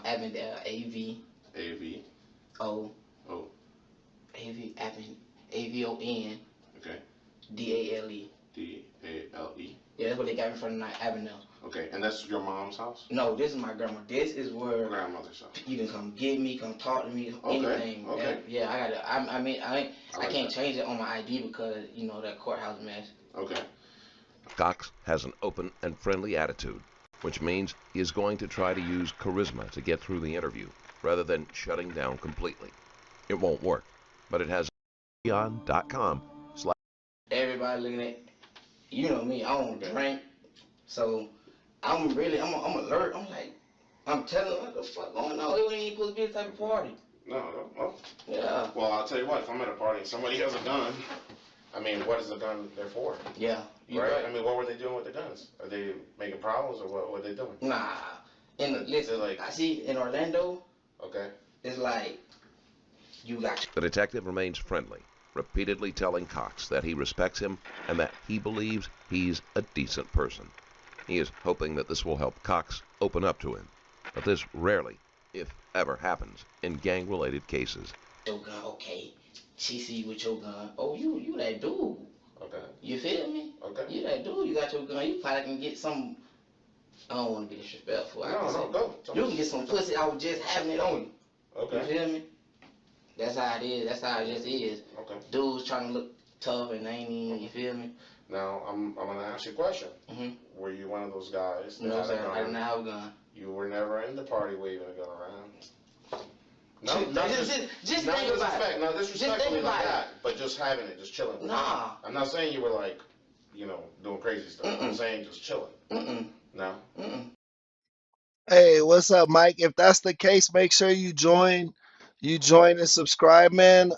Avondale, A-V. A-V. O. O. A-V, A-V-O-N. Okay. D-A-L-E. D-A-L-E. Yeah, that's what they got in front of Avondale. Okay, and that's your mom's house? No, this is my grandma. This is where Grandmother's house. you can come get me, come talk to me, Okay, anything. okay. Yeah, I gotta. I can't that. change it on my ID because that courthouse mess. Okay. Cox has an open and friendly attitude, which means he is going to try to use charisma to get through the interview rather than shutting down completely. It won't work, but it has patreon.com/. Everybody looking at, you know me, I don't drink, so I'm alert. I'm telling them what the fuck going on. It ain't supposed to be this type of party. No, well. Yeah. Well, I'll tell you what, if I'm at a party and somebody has a gun, I mean, what is the gun there for? Yeah. Right? I mean, what were they doing with the guns? Are they making problems or what were they doing? Nah. Listen, like, I see in Orlando, okay. it's like You got The detective remains friendly, repeatedly telling Cox that he respects him and that he believes he's a decent person. He is hoping that this will help Cox open up to him, but this rarely, if ever, happens in gang-related cases. your gun, okay. She see you with your gun. Oh, you that dude. Okay. You feel me? Okay. You that dude, you got your gun. You probably can get some. I don't want to be disrespectful. No, go. You can get some pussy out just having it on you. Okay. You feel me? That's how it is. That's how it just is. Okay. Dudes trying to look tough and they ain't even, you feel me? Now, I'm going to ask you a question. Mm-hmm. Were you one of those guys that No, had a sir. gun? I didn't have a gun. You were never in the party waving a gun around? No, Just not think about disrespect, it. not disrespectfully about like it. that, but just having it, just chilling. Nah. I'm not saying you were like, doing crazy stuff. Mm-mm. I'm saying just chilling. Mm-mm. No? Mm-mm. Hey, what's up, Mike? If that's the case, make sure you join. You join and subscribe, man.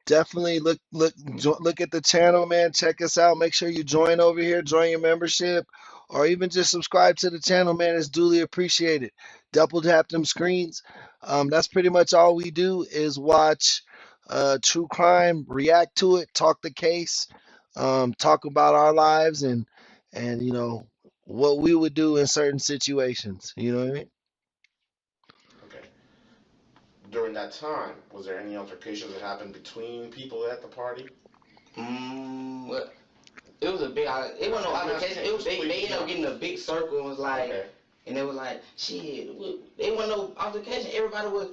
Definitely look at the channel, man. Check us out. Make sure you join over here, join your membership, or even just subscribe to the channel, man. It's duly appreciated. Double tap them screens. That's pretty much all we do is watch true crime, react to it, talk the case, talk about our lives, and what we would do in certain situations. You know what I mean? Okay. During that time, was there any altercations that happened between people at the party? Well, it was a big. It wasn't no altercation. They ended up getting a big circle and was like, Okay. and it was like, shit. They wasn't no altercation. Everybody was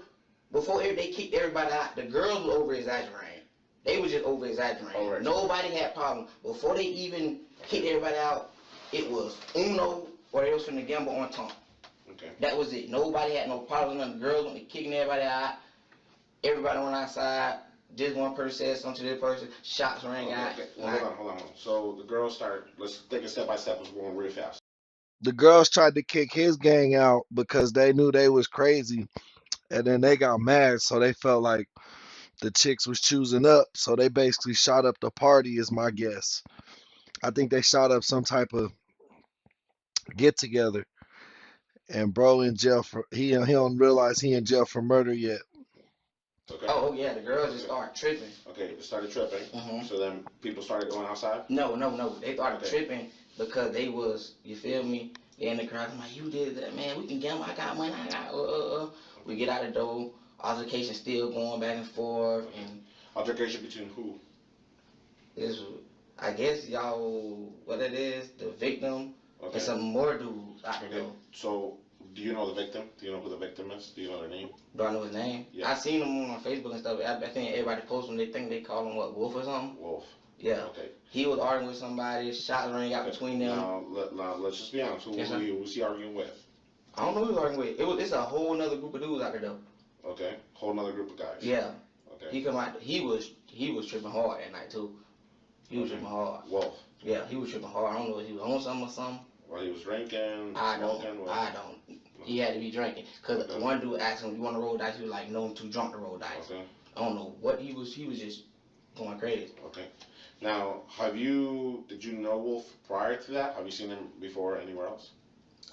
before they kicked everybody out. The girls were over exaggerating. They were just over exaggerating. Nobody had problem before they even kicked everybody out. It was uno or they was finna gamble on top. Okay. That was it. Nobody had no problem. The girls went kicking everybody out. Everybody went outside. Just one person said something to this person. Shots rang out. Okay. Well, hold on. So the girls let's take it step by step. Let's go on real fast. The girls tried to kick his gang out because they knew they was crazy, and then they got mad, so they felt like the chicks was choosing up, so they basically shot up the party, is my guess. I think they shot up some type of get together, and bro in jail for he don't realize he in jail for murder yet. Okay. Oh yeah, the girls just started tripping. Okay, they started tripping. Mm-hmm. So then people started going outside? No. They started tripping because they was, you feel me? They in the crowd. I'm like, you did that, man. We can gamble. I got money. I got. We get out the door. Altercation still going back and forth. And altercation between who? This, I guess y'all, what it is, the victim and some more dudes out the door. So, do you know the victim? Do you know who the victim is? Do you know their name? Do I know his name? Yeah. I seen him on Facebook and stuff. I think everybody posts him. They think they call him what, Wolf or something? Wolf. Yeah. Okay. He was arguing with somebody. Shots rang out between them. Now, let's just be honest. Who was he arguing with? I don't know who he was arguing with. It's a whole nother group of dudes out there though. Okay. Whole nother group of guys. Yeah. Okay. He come out. He was tripping hard that night too. He was tripping hard. Wolf. Yeah, he was tripping hard. I don't know if he was on something or something. Well, he was drinking, I smoking. don't. He had to be drinking. Cause one dude asked him, "You want to roll dice?" He was like, "No, I'm too drunk to roll dice." Okay. I don't know what he was. He was just going crazy. Okay. Now, did you know Wolf prior to that? Have you seen him before anywhere else?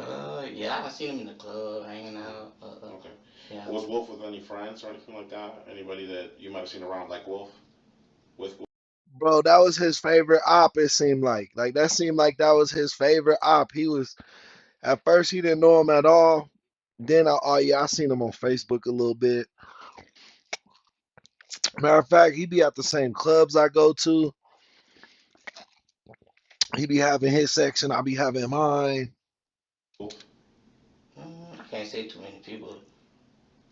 Yeah, I've seen him in the club, hanging out. Okay. Yeah. Was Wolf with any friends or anything like that? Anybody that you might have seen around like Wolf? With Wolf? Bro, that was his favorite op, it seemed like. Like, that seemed like that was his favorite op. At first, he didn't know him at all. Then, I seen him on Facebook a little bit. Matter of fact, he be at the same clubs I go to. He be having his section, I be having mine. I can't say too many people.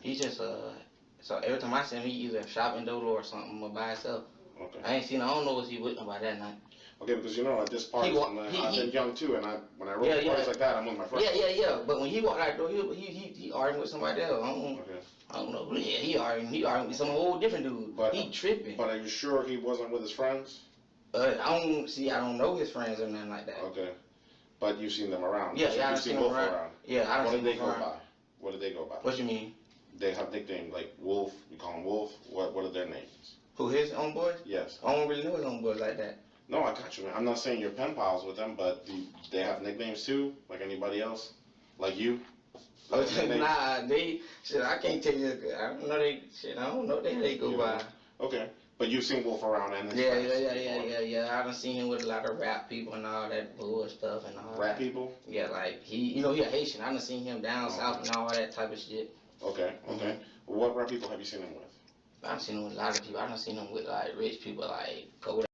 He just so every time I see him, he either shopping dodo or something or by himself. Okay. I ain't seen. I don't know what he with nobody that night. Okay, because at this party, I've been young too, and when I roll parties like that, I'm with my friends. Yeah. But when he walked out the door, he arguing with somebody else. I don't know. Yeah, he arguing with some whole different dude. But he tripping. But are you sure he wasn't with his friends? I don't know his friends or nothing like that. Okay. But you've seen them around. Yeah, You've seen them around. Yeah, I don't see them around. What did they go by? What you mean? They have nicknames like Wolf. We call him Wolf. What are their names? Who, his own boys? Yes. I don't really know his own boys like that. No, I got you, man. I'm not saying you're pen pals with them, but do they have nicknames too, like anybody else? Like you? Oh, nah, shit, I can't tell you. I don't know I don't know they go by. Okay. But you've seen Wolf around and his Yeah, friends yeah. I done seen him with a lot of rap people and all that bull stuff and all Rap that. people? Yeah, like he a Haitian. I done seen him down south and all that type of shit. Okay. What rap people have you seen him with? I done seen him with a lot of people. I done seen him with like rich people like Kodak.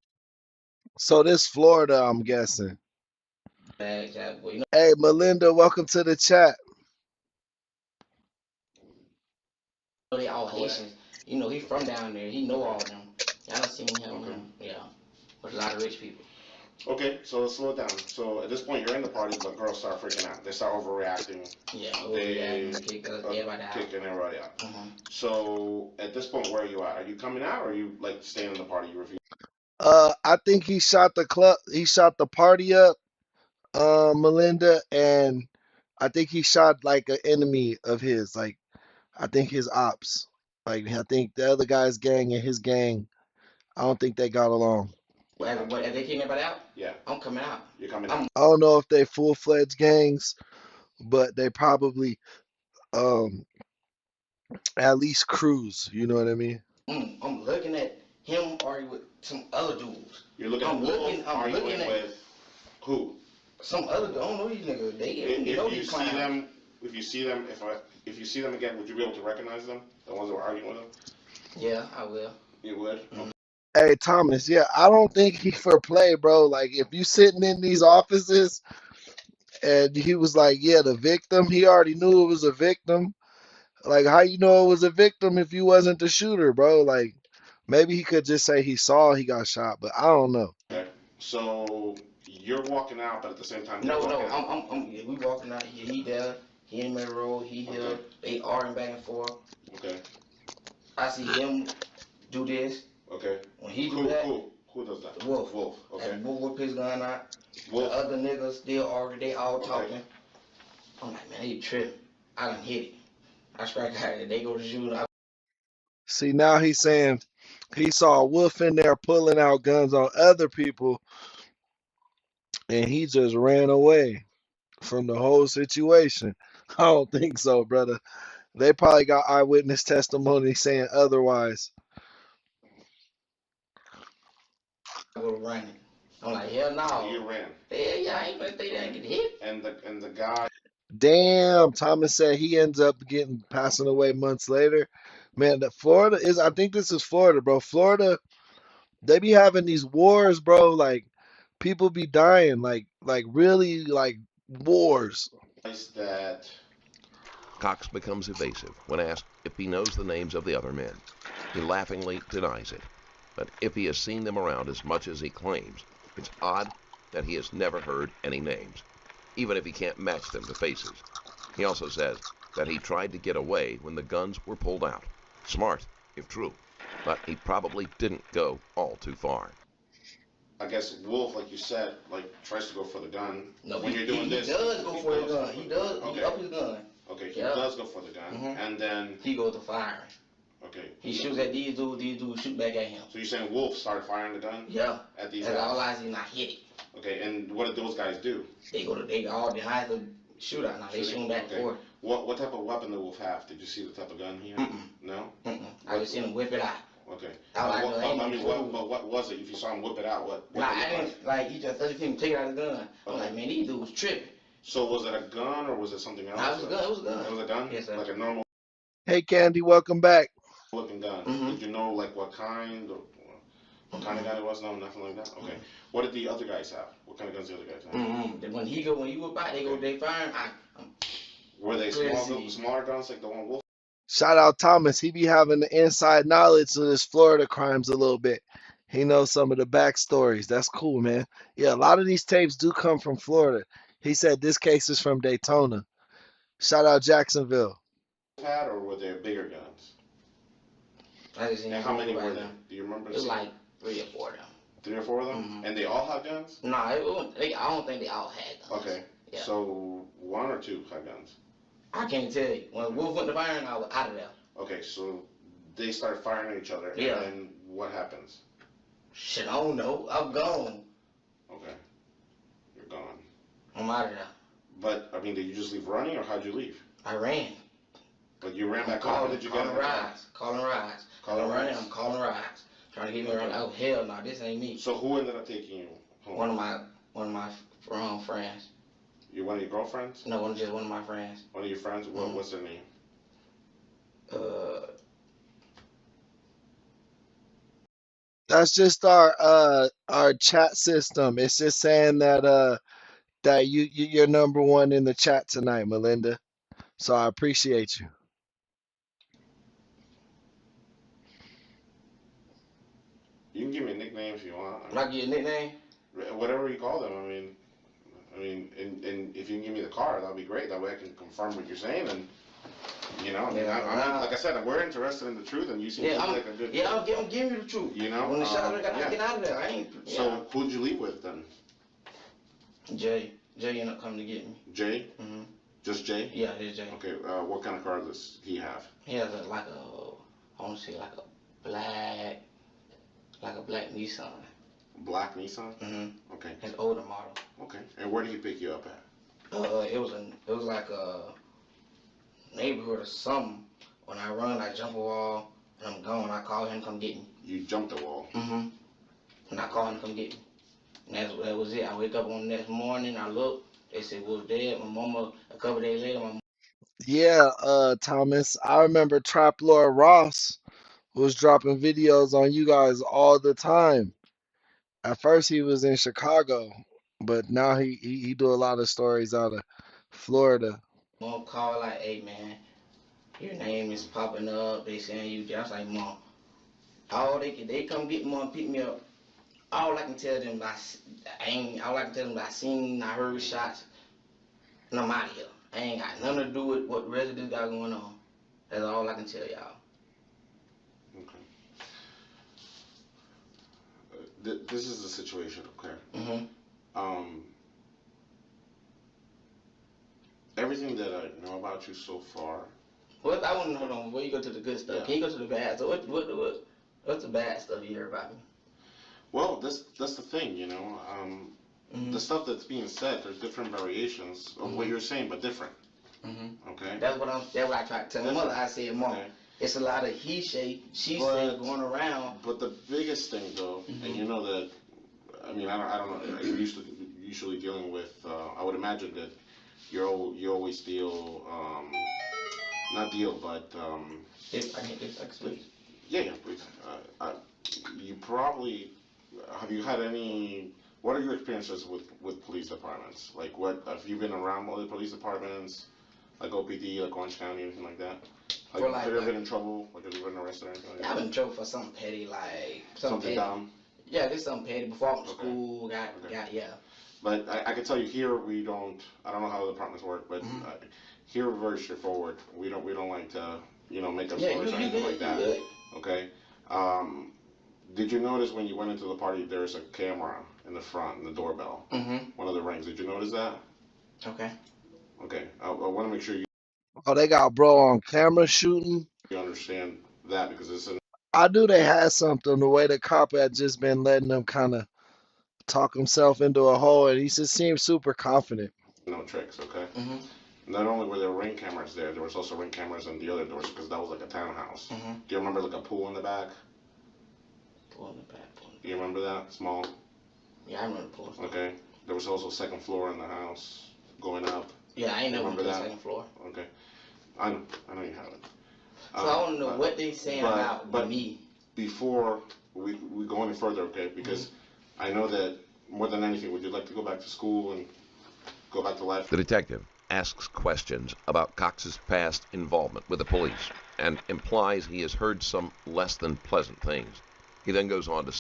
So this Florida, I'm guessing. Boy, Hey, Melinda, welcome to the chat. they all Haitians. He from down there. He know all of them. I done seen him, with a lot of rich people. Okay, so let's slow it down. So at this point, you're in the party, but girls start freaking out. They start overreacting. Yeah, kicking everybody out. Kicking everybody out. So at this point, where are you at? Are you coming out, or are you like staying in the party? You refuse? I think he shot the party up, Melinda, and I think he shot like an enemy of his, like I think his ops. Like I think the other guy's gang and his gang, I don't think they got along. What, if they kick everybody out? Yeah. I'm coming out. You're coming out. I don't know if they full-fledged gangs, but they probably at least cruise, you know what I mean? I'm looking at him arguing with some other dudes. You're looking at Wolf arguing with who? Some other dude. I don't know these niggas. If you see them again, would you be able to recognize them? The ones that were arguing with them? Yeah, I will. You would? Hey Thomas, yeah, I don't think he for play, bro. Like if you sitting in these offices and he was like, yeah, the victim, he already knew it was a victim. Like how you know it was a victim if you wasn't the shooter, bro? Like maybe he could just say he saw he got shot, but I don't know. Okay. So you're walking out, but at the same time we walking out. He there. He in the middle road. He here. They arguing back and forth. Okay. I see him do this. Okay. When he do that, who does that? Wolf. Okay. And Wolf whip his gun out. Wolf. The other niggas still arguing. They all talking. I'm like, man, they tripping. I done hit it. I strike out. They go to shoot. See, now he's saying he saw Wolf in there pulling out guns on other people, and he just ran away from the whole situation. I don't think so, brother. They probably got eyewitness testimony saying otherwise. I go running. I'm like, hell no. You ran. Yeah, I ain't gonna stay there and get hit. And the guy. Damn, Thomas said he ends up passing away months later. Man, Florida is, I think this is Florida, bro. Florida, they be having these wars, bro. Like people be dying, like really like wars. That Cox becomes evasive when asked if he knows the names of the other men. He laughingly denies it. But if he has seen them around as much as he claims, it's odd that he has never heard any names, even if he can't match them to faces. He also says that he tried to get away when the guns were pulled out. Smart, if true, but he probably didn't go all too far. I guess Wolf, like you said, tries to go for the gun. No, when you're doing this, he does go for the gun. He does. Okay. He up his gun. Okay, he does go for the gun, and then he goes to firing. Okay. He shoots at these dudes shoot back at him. So you're saying Wolf started firing the gun? Yeah. At these guys? guys? I realized he's not hit it. Okay, and what did those guys do? They all behind the shootout now. They shoot back and forth. What type of weapon did Wolf have? Did you see the type of gun he had? No? I just seen him whip it out. Okay. What was it? If you saw him whip it out, what I didn't, he just let him take it out of the gun. I'm like, man, these dudes tripping. So was it a gun or was it something else? It was a gun. It was a gun. It was a gun? Yes, sir. Like a normal Hey, Candy, welcome back. looking gun. Did you know what kind or what kind of gun it was? No, nothing like that. Okay. What did the other guys have? What kind of guns did the other guys have? When you go by, they firing. Were they smaller guns like the one Wolf? Shout out Thomas. He be having the inside knowledge of this Florida crimes a little bit. He knows some of the backstories. That's cool, man. Yeah, a lot of these tapes do come from Florida. He said this case is from Daytona. Shout out Jacksonville. Had or were there bigger guns? I just seen and how many were there? Do you remember? It was like 3 or 4 of them. 3 or 4 of them? And they all had guns? No, I don't think they all had guns. Okay. Yeah. So 1 or 2 had guns? I can't tell you. When Wolf went to firing, I was out of there. Okay, so they started firing at each other. Yeah. And then what happens? Shit, I don't know. I'm gone. Okay. You're gone. I'm out of there. But, I mean, did you just leave running or how'd you leave? I ran. But you ran back home. How did you get in the car? Calling rides. Calling rides? I'm calling rides. Trying to get me around. Oh, hell no, this ain't me. So who ended up taking you home? One of my friends. One of your girlfriends? No, just one of my friends. One of your friends? What's their name? That's just our chat system. It's just saying that that you're number one in the chat tonight, Melinda. So I appreciate you. You can give me a nickname if you want. Can I give you a nickname? Whatever you call them. I mean, and if you can give me the car, that'll be great. That way I can confirm what you're saying, and you know, I'm like I said, we're interested in the truth, and you seem to be like a good. Yeah, I'm giving you the truth. You know, when the shots ring, I get out of there. I ain't. Yeah. So who'd you leave with then? Jay ended up coming to get me. Jay? Mhm. Just Jay? Yeah, it's Jay. Okay. What kind of car does he have? He has I want to say like a black Nissan. Black Nissan? Mhm. Okay. His older model. Okay. And where did he pick you up at? It was like a neighborhood or something. When I run, I jump a wall, and I'm gone. I call him, come get me. You jumped the wall. Mhm. And I call him, come get me. And that was it. I wake up on the next morning. I look. They said we was dead. My mama. A couple days later, my Yeah, Thomas. I remember Trap Lord Ross was dropping videos on you guys all the time. At first he was in Chicago, but now he do a lot of stories out of Florida. mom called like, "Hey man, your name is popping up. They saying you." I was like, "Mom, they come get me and pick me up. All I can tell them all I can tell them I seen, I heard shots, and I'm out of here. I ain't got nothing to do with what the rest of this got going on. That's all I can tell y'all." Okay. This is the situation, okay? Mhm. Everything that I know about you so far. What I want to know, hold on, before you go to the good stuff, can you go to the bad? So what's the bad stuff you hear about me? Well, that's the thing, you know. The stuff that's being said, there's different variations of what you're saying, but different. Okay. That's what I tried to tell my mother. I said, "Mom, okay. It's a lot of he say, she say going around." But the biggest thing, though, and you know that, I mean, I don't know. You're usually dealing with. I would imagine that you always deal, not deal, but. If I can get this, please. Yeah, please. You probably have you had any? What are your experiences with police departments? Like, what have you been around other police departments, like OPD, like Orange County, anything like that? Like, have you ever been in trouble? Like, have you been arrested or anything like that? I've been in trouble for something petty, like something dumb. Yeah, just something petty. Before I went to school, got yeah. But I can tell you here we don't. I don't know how the departments work, but here we're very straightforward. We don't like to make up stories or anything like that. Good. Okay. Did you notice when you went into the party there's a camera in the front and the doorbell? One of the rings. Did you notice that? Okay. Okay. I want to make sure you Oh, they got bro on camera shooting. understand that because it's an. I knew they had something. The way the cop had just been letting them kind of talk himself into a hole, and he just seemed super confident. No tricks, okay? Not only were there ring cameras there was also ring cameras on the other doors because that was like a townhouse. Do you remember like a pool in the back? Pool in the back. Do you remember that? Small? Yeah, I remember the pool. Okay. There was also a second floor in the house going up. Yeah, I ain't never went to the second floor. Okay. I know you haven't. So I want to know what they saying about me. Before we go any further, okay? Because I know that more than anything, would you like to go back to school and go back to life? The detective asks questions about Cox's past involvement with the police and implies he has heard some less than pleasant things. He then goes on to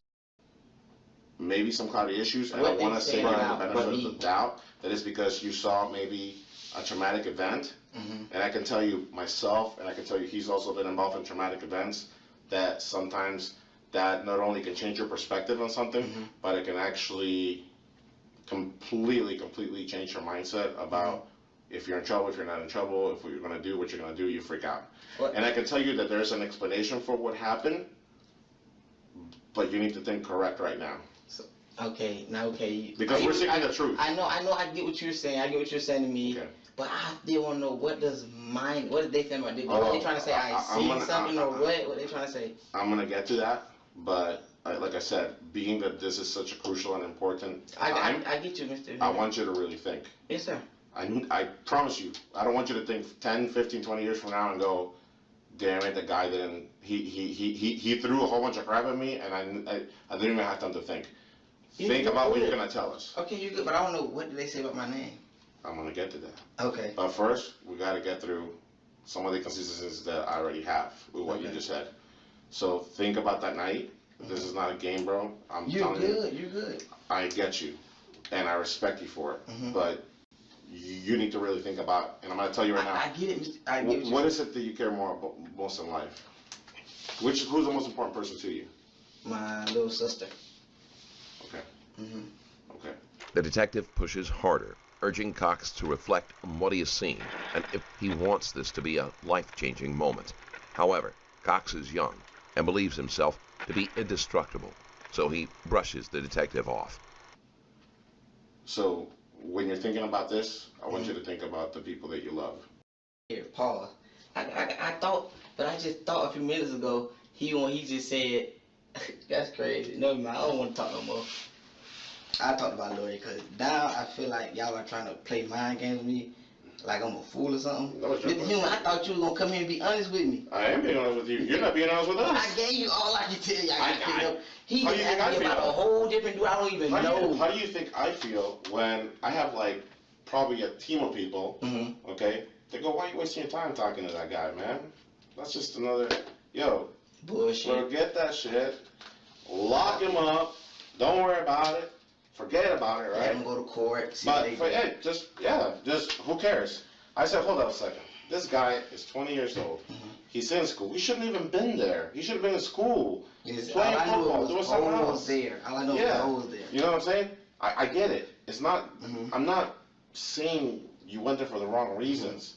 maybe some cloudy issues, and I want to say, give the benefit of the doubt that it's because you saw maybe a traumatic event, and I can tell you myself, and I can tell you he's also been involved in traumatic events, that sometimes that not only can change your perspective on something, but it can actually completely change your mindset about if you're in trouble, if you're not in trouble, if what you're going to do, what you're going to do, you freak out. And I can tell you that there's an explanation for what happened, but you need to think correct right now. Okay. Because we're seeking the truth. I know. I get what you're saying. I get what you're saying to me. Okay. But I still want to know what did they think about this? Oh, They trying to say I see something or what? What they trying to say? I'm gonna get to that, but like I said, being that this is such a crucial and important time, I get you, Mr. I want you to really think. Yes, sir. I promise you, I don't want you to think 10, 15, 20 years from now and go, damn it, the guy didn't, he threw a whole bunch of crap at me and I didn't even have time to think. Think about what you're gonna tell us. Okay, you're good, but I don't know, what did they say about my name? I'm gonna get to that. Okay. But first, we gotta get through some of the consistencies that I already have with what you just said. So think about that night. This is not a game, bro. You're good. I get you, and I respect you for it. But you need to really think about, and I'm gonna tell you right now. I get it. I get it. What is it that you care more about most in life? Who's the most important person to you? My little sister. Okay. Okay. The detective pushes harder, urging Cox to reflect on what he has seen and if he wants this to be a life-changing moment. However, Cox is young and believes himself to be indestructible, so he brushes the detective off. So, when you're thinking about this, I want you to think about the people that you love. Here, pause. I thought, but I just thought a few minutes ago, he just said, that's crazy. No, man, I don't want to talk no more. I talked about Lori because now I feel like y'all are trying to play mind games with me, like I'm a fool or something. Mr. Human, I thought you were going to come here and be honest with me. I am being honest with you. You're not being honest with us. I gave you all I can tell you. He how just do you think asked I me about a feel? whole different dude I don't even know. How do you think I feel when I have like probably a team of people, okay? They go, why are you wasting your time talking to that guy, man? That's just another, Bullshit. Forget that shit. Lock him up. Don't worry about it. Forget about it, right? Let him go to court. But just who cares? I said, hold up a second. This guy is 20 years old. He's in school. He shouldn't even been there. He should have been in school. Playing football, doing something else. All I know was I was there. You know what I'm saying? I get it. It's not, I'm not saying you went there for the wrong reasons.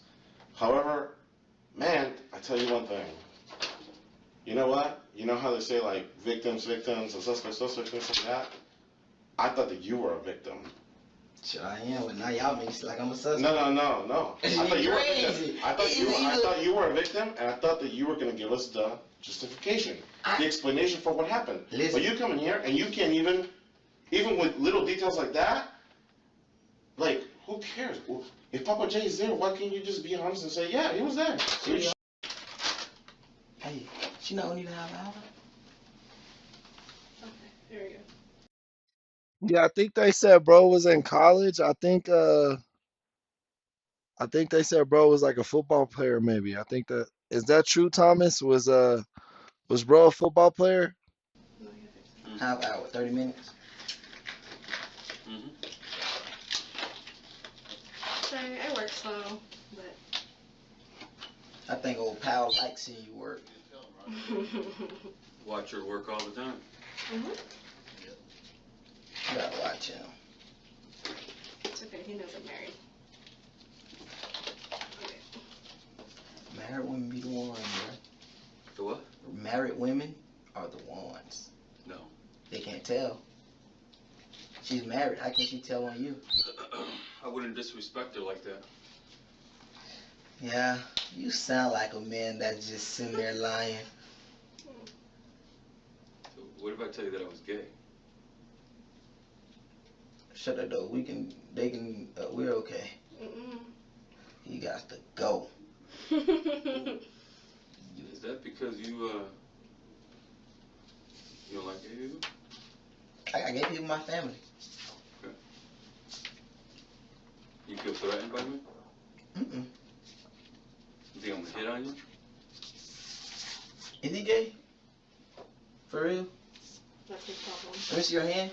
However, man, I tell you one thing. You know what? You know how they say like victims, and suspects, things like that? I thought that you were a victim. Sure I am, but now y'all make it like I'm a suspect. No. I thought you were a victim. I thought you were a victim, and I thought that you were going to give us the justification, the explanation for what happened. Listen. But you come in here and you can't even with little details like that, like, who cares? If Papa J is there, why can't you just be honest and say, yeah, he was there? Hey, she not gonna need to have an hour? Okay, there we go. Yeah, I think they said bro was in college. I think they said bro was like a football player maybe. I think that is that true, Thomas? Was bro a football player? No, you have to. Half hour, 30 minutes. Sorry, I work slow, but. I think old pal likes seeing you work. Watch her work all the time. You gotta watch him. It's okay, he knows I'm married. Okay. Married women be the ones, bro. The what? Married women are the ones. No. They can't tell. She's married. How can she tell on you? I wouldn't disrespect her like that. Yeah, you sound like a man that's just sitting there lying. So what if I tell you that I was gay? Shut up, though. We're okay. You got to go. Is that because you don't like gay people? I got gay people in my family. Okay. You feel threatened by me? You think I'm gonna hit on you? Is he gay? For real? That's his problem. Let me see your hand.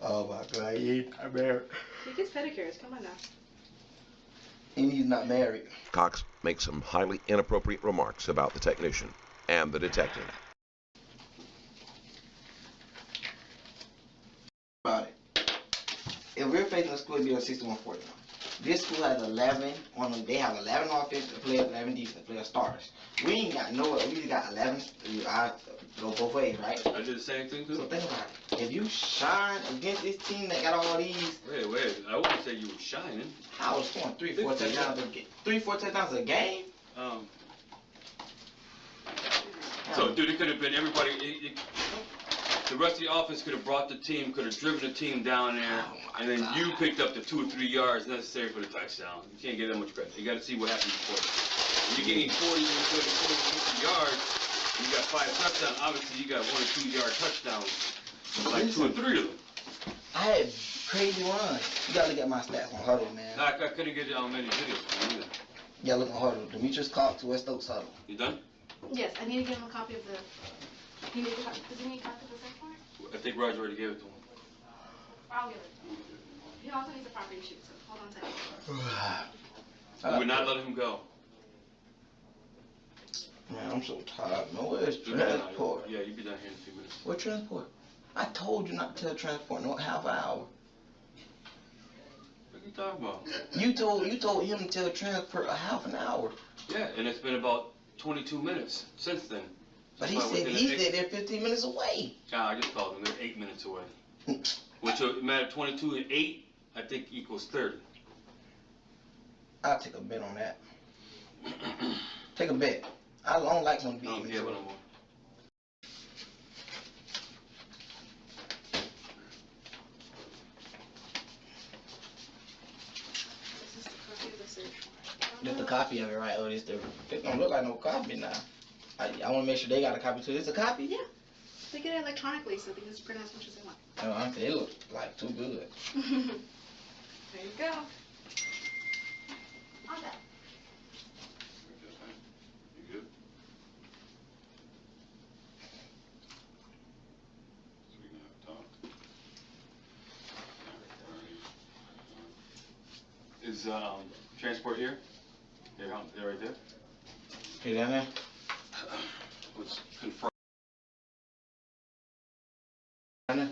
Oh my God, I'm married. He gets pedicures, come on now. And he's not married. Cox makes some highly inappropriate remarks about the technician and the detective. About it. If we're facing a school, it'd be on 6140. This school has 11 on them. They have 11 offensive players, 11 defensive players, starters. We ain't got no. We just got 11. I go both ways, right? I did the same thing too. So think about it. If you shine against this team that got all these, Wait. I wouldn't say you were shining. I was scoring 3-4 touchdowns a game. 3-4 touchdowns a game. So, dude, it could have been everybody. The rest of the offense could have brought the team, could have driven the team down there, and then you picked up the 2 or 3 yards necessary for the touchdown. You can't get that much credit. You got to see what happened before. When you're getting 40, 50 yards, and you got 5 touchdowns, obviously you got 1 or 2 yard touchdowns, like 2 or 3 of them. I had crazy runs. You gotta look at my stats on Huddle, man. I couldn't get many videos from you either. You gotta look on Huddle. Demetrius Cox, West Oaks Huddle. You done? Yes, I need to give him a copy of the. Does he need a copy of the second part? I think Roger already gave it to him. I'll give it. He also needs a property sheet, so hold on a second. We would not let him go. Man, I'm so tired. Man, where's transport? Yeah, you'll be done here in a few minutes. What transport? I told you not to tell transport no half an hour. What are you talking about? You told him to tell transport a half an hour. Yeah, and it's been about 22 minutes since then. But he said they're 15 minutes away. Nah, I just called them. They're 8 minutes away. Which a matter of 22 and 8, I think equals 30. I'll take a bet on that. Take a bet. I don't like when beat me. Yeah, but I'm on. This is the copy of the search warrant. Just a copy of it, right? Oh, it don't look like no copy now. I want to make sure they got a copy too. It's a copy? Yeah. They get it electronically, so they can just print out as much as they want. Oh, it looks like too good. There you go. On that. You good? So we can have talk. Is transport here? They're right there. You down there? Let's confirm. Down there?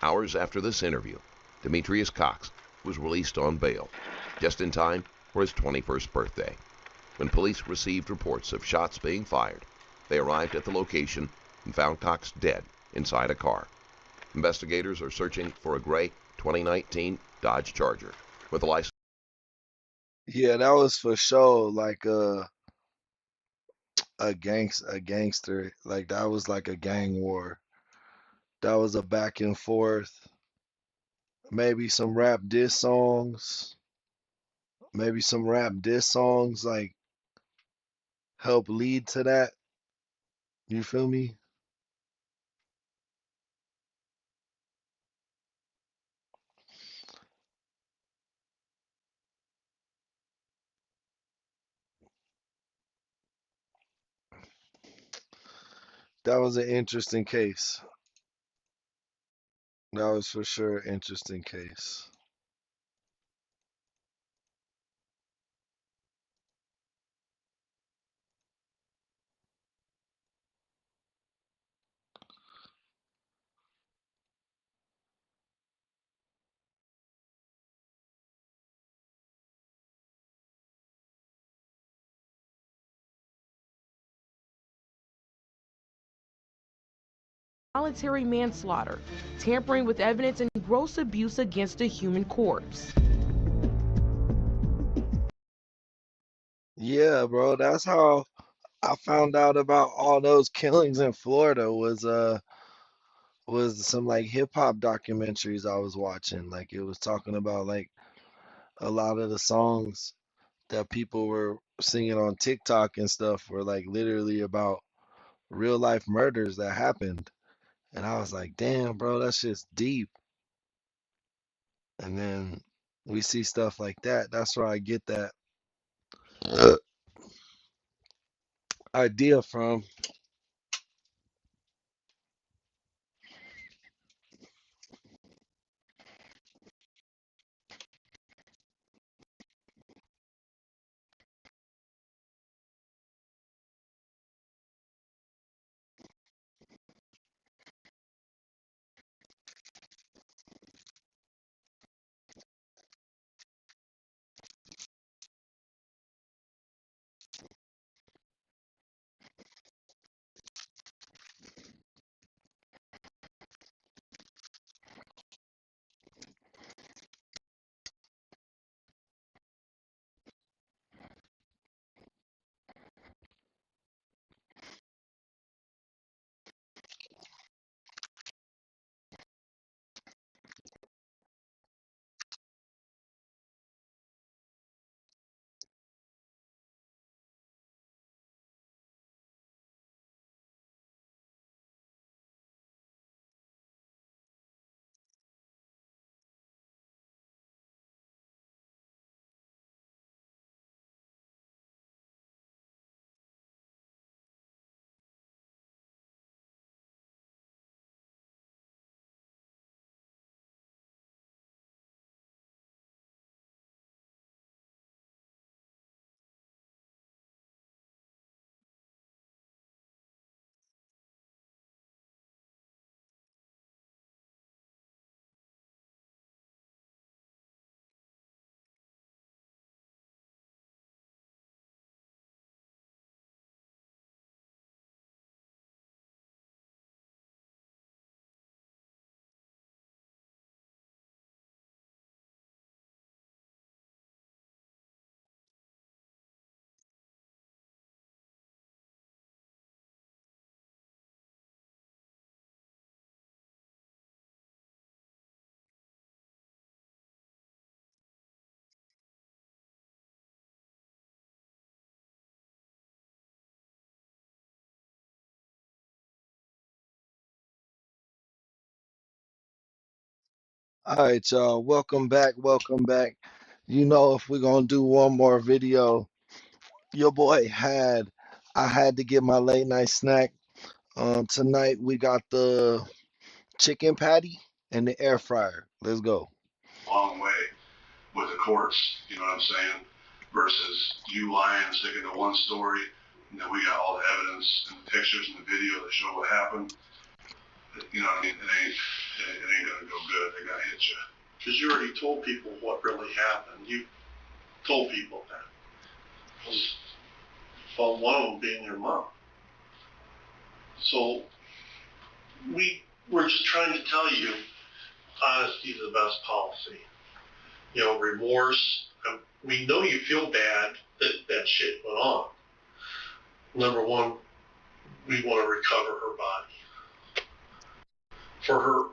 Hours after this interview, Demetrius Cox was released on bail, just in time for his 21st birthday. When police received reports of shots being fired, they arrived at the location and found Cox dead inside a car. Investigators are searching for a gray 2019 Dodge Charger with a license. Yeah, that was for sure like a gangster. Like that was like a gang war. That was a back and forth. Maybe some rap diss songs. Maybe some rap diss songs like help lead to that. You feel me? That was an interesting case. That was for sure an interesting case. Voluntary manslaughter, tampering with evidence, and gross abuse against a human corpse. Yeah, bro, that's how I found out about all those killings in Florida was some like hip hop documentaries I was watching. Like it was talking about like a lot of the songs that people were singing on TikTok and stuff were like literally about real life murders that happened. And I was like, damn, bro, that's just deep. And then we see stuff like that. That's where I get that idea from. All right, y'all. Welcome back. Welcome back. You know, if we're gonna do one more video, your boy I had to get my late night snack. Tonight we got the chicken patty and the air fryer. Let's go. Long way with the courts, you know what I'm saying? Versus you lying and sticking to one story, and then we got all the evidence and the pictures and the video that show what happened. You know what I mean? It ain't gonna go good. They're gonna hit you. Because you already told people what really happened. You told people that. Well, one of them being your mom. So we're just trying to tell you, honesty is the best policy. You know, remorse. We know you feel bad that shit went on. Number one, we want to recover her body for her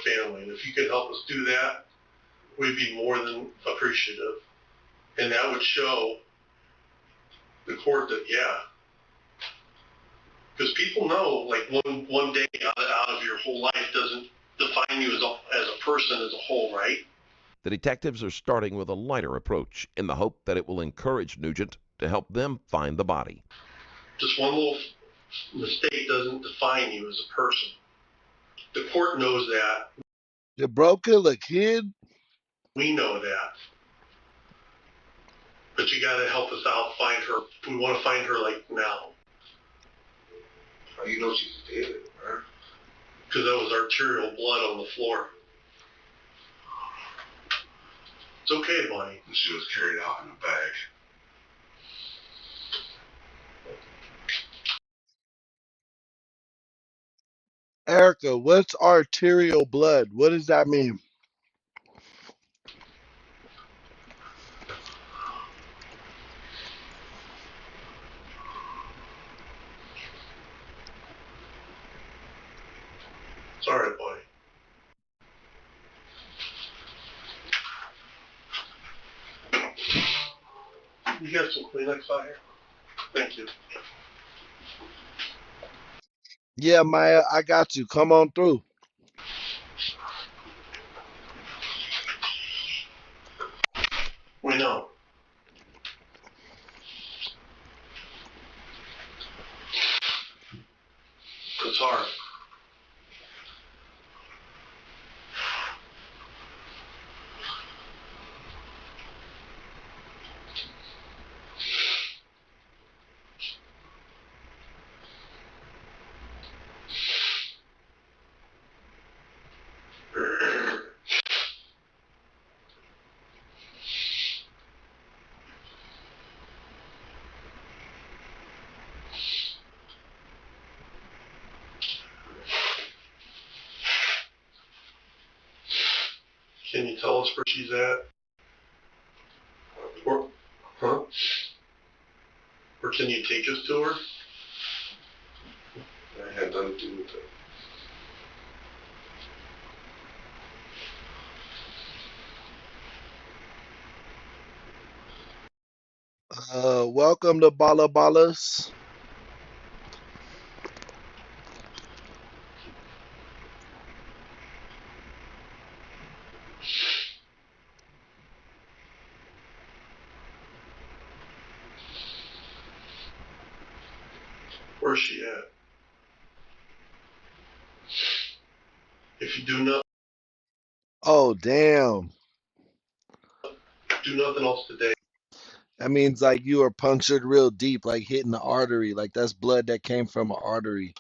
family. And if you could help us do that, we'd be more than appreciative. And that would show the court that, yeah, because people know, like, one day out of your whole life doesn't define you as a person as a whole, right? The detectives are starting with a lighter approach in the hope that it will encourage Nugent to help them find the body. Just one little mistake doesn't define you as a person. The court knows that. Did bro kill a kid? We know that. But you got to help us out, find her. We want to find her, like, now. How you know she's dead, right? Because that was arterial blood on the floor. It's okay, Bonnie. And she was carried out in a bag. Erica, what's arterial blood? What does that mean? It's all right, Bonnie. You got some Kleenex out here? Thank you. Yeah, Maya, I got you. Come on through. We know. It's hard. Can you tell us where she's at? Or, huh? Or can you take us to her? I had nothing to do with it. Welcome to Bala Balas. Where's she at? If you do Oh, damn. nothing else today, That means like you were punctured real deep, like hitting the artery. Like that's blood that came from an artery.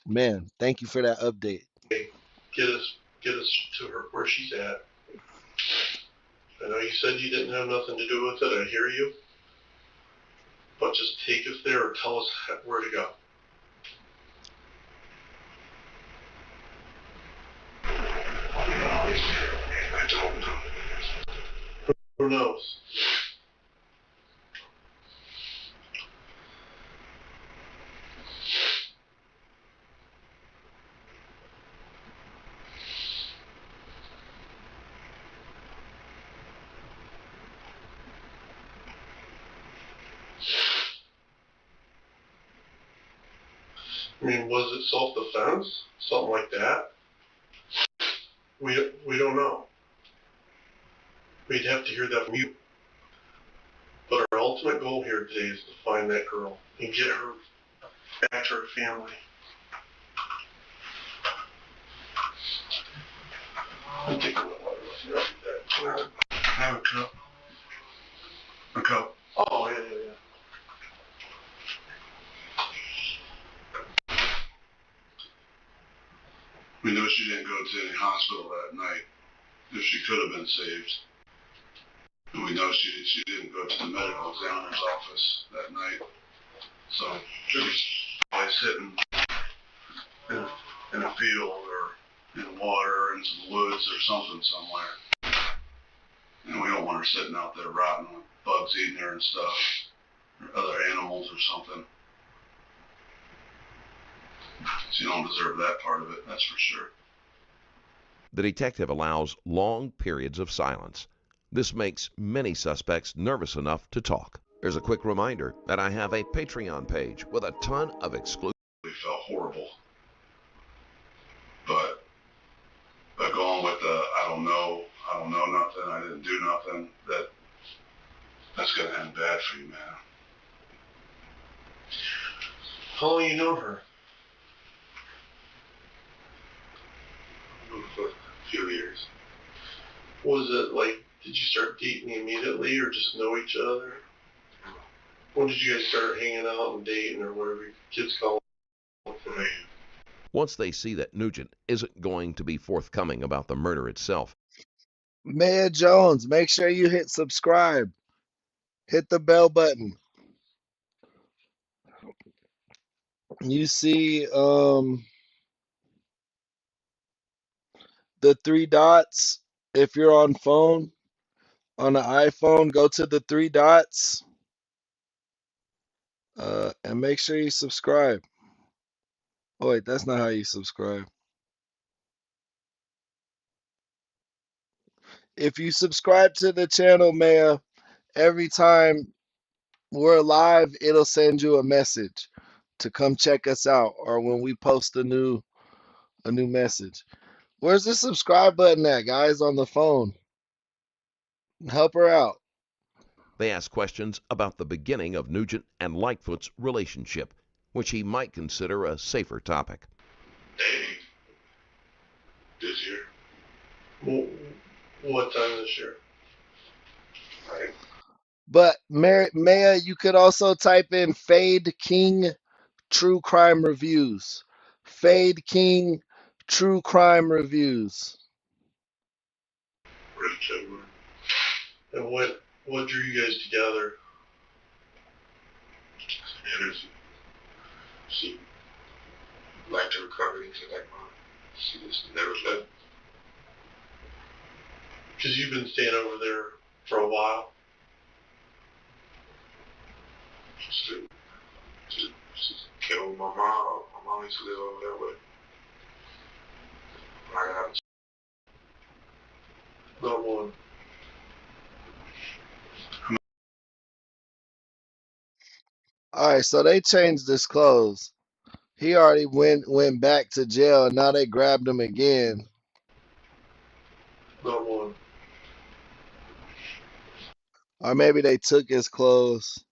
Man, thank you for that update. get us to her where she's at. I know you said you didn't have nothing to do with it. I hear you. But just take us there or tell us where to go. I don't know. Who knows? I mean, was it self-defense? Something like that? We don't know. We'd have to hear that from you. But our ultimate goal here today is to find that girl and get her back to her family. I'll take a water. Have a cup. A cup. Oh, yeah. We know she didn't go to any hospital that night, if she could have been saved. And we know she didn't go to the medical examiner's office that night. So she was probably sitting in a field or in water or in some woods or something somewhere. And we don't want her sitting out there rotting with bugs eating her and stuff, or other animals or something. She don't deserve that part of it, that's for sure. The detective allows long periods of silence. This makes many suspects nervous enough to talk. Here's a quick reminder that I have a Patreon page with a ton of exclusive. We felt horrible. But going with the I don't know nothing, I didn't do nothing, that's gonna end bad for you, man. How long you known her? For a few years. Was it like, did you start dating immediately or just know each other? When did you guys start hanging out and dating or whatever your kids call it? Once they see that Nugent isn't going to be forthcoming about the murder itself. Maya Jones, make sure you hit subscribe. Hit the bell button. You see the three dots. If you're on phone, on the iPhone, go to the three dots and make sure you subscribe. Oh wait, that's not how you subscribe. If you subscribe to the channel, Maya, every time we're live, it'll send you a message to come check us out, or when we post a new message. Where's the subscribe button at, guys, on the phone? Help her out. They ask questions about the beginning of Nugent and Lightfoot's relationship, which he might consider a safer topic. Dating. This year. What time this year? Right. But Maya, you could also type in Fade King True Crime Reviews. Fade King True Crime Reviews. And what drew you guys together? Energy. She liked her recovery, she liked mine. She just never left. Because you've been staying over there for a while. She killed my mom. My mom used to live over that way. I got Not one. All right, so they changed his clothes. He already went back to jail, and now they grabbed him again. Not one. Or maybe they took his clothes.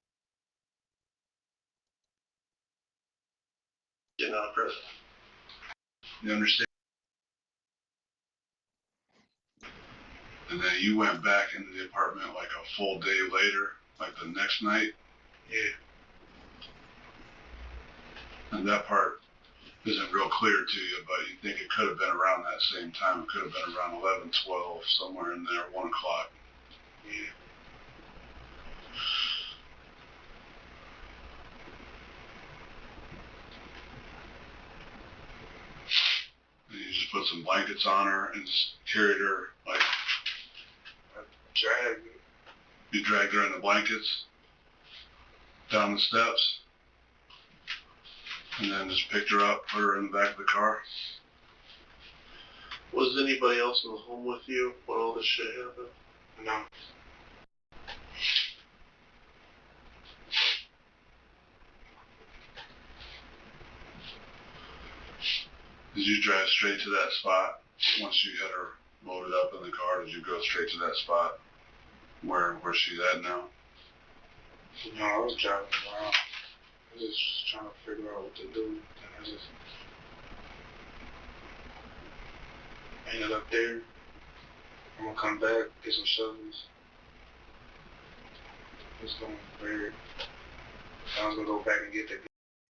Getting out of prison. You understand? And then you went back into the apartment like a full day later, like the next night? Yeah. And that part isn't real clear to you, but you think it could have been around that same time. It could have been around 11, 12, somewhere in there, 1 o'clock. Yeah. And you just put some blankets on her and just carried her, like, you dragged her in the blankets down the steps, and then just picked her up, put her in the back of the car. Was anybody else in the home with you when all this shit happened? No. Did you drive straight to that spot once you had her loaded up in the car, did you go straight to that spot where she's at now? No, I was driving around. I was just trying to figure out what to do, and I just ended up there. I'm gonna come back, get some shovels. It's going weird. I was gonna go back and get the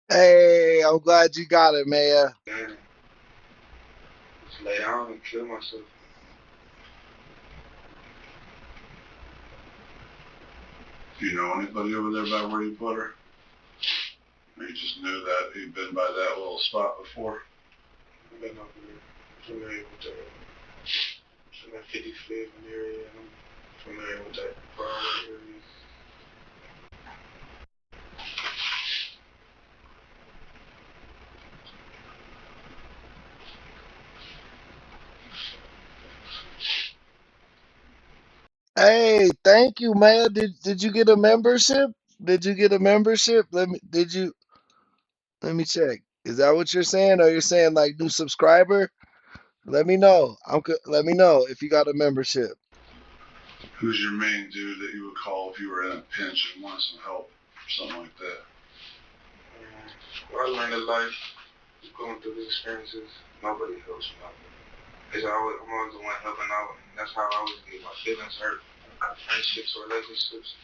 Hey, I'm glad you got it, man. gun. Just lay down and kill myself. Do you know anybody over there by where you put her? Or you just knew that you'd been by that little spot before? I've been over there. Familiar with that. I'm at 55th area. I'm familiar with that Broadway area. Hey, thank you, man. Did you get a membership? Did you get a membership? Let me check. Is that what you're saying? Or you're saying like new subscriber? Let me know. Let me know if you got a membership. Who's your main dude that you would call if you were in a pinch and wanted some help or something like that? Well, I learned in life, going through the experiences, nobody helps me out. I'm always the one helping out, and that's how I always get my feelings hurt. Friendships or relationships,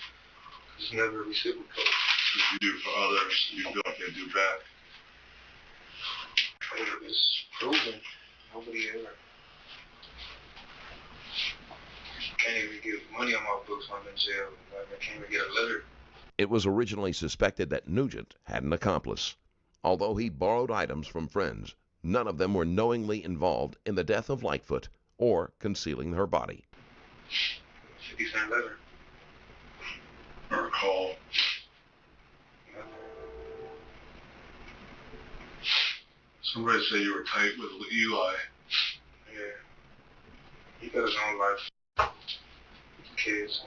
it's never reciprocal. If you do for others, you feel like they do back. It's proven. Nobody ever. Can't even get money on my books when I'm in jail. Like, I can't even get a letter. It was originally suspected that Nugent had an accomplice. Although he borrowed items from friends, none of them were knowingly involved in the death of Lightfoot or concealing her body. 50-cent letter. Or a call. Somebody said you were tight with Eli. Yeah. He got his own life. Kids.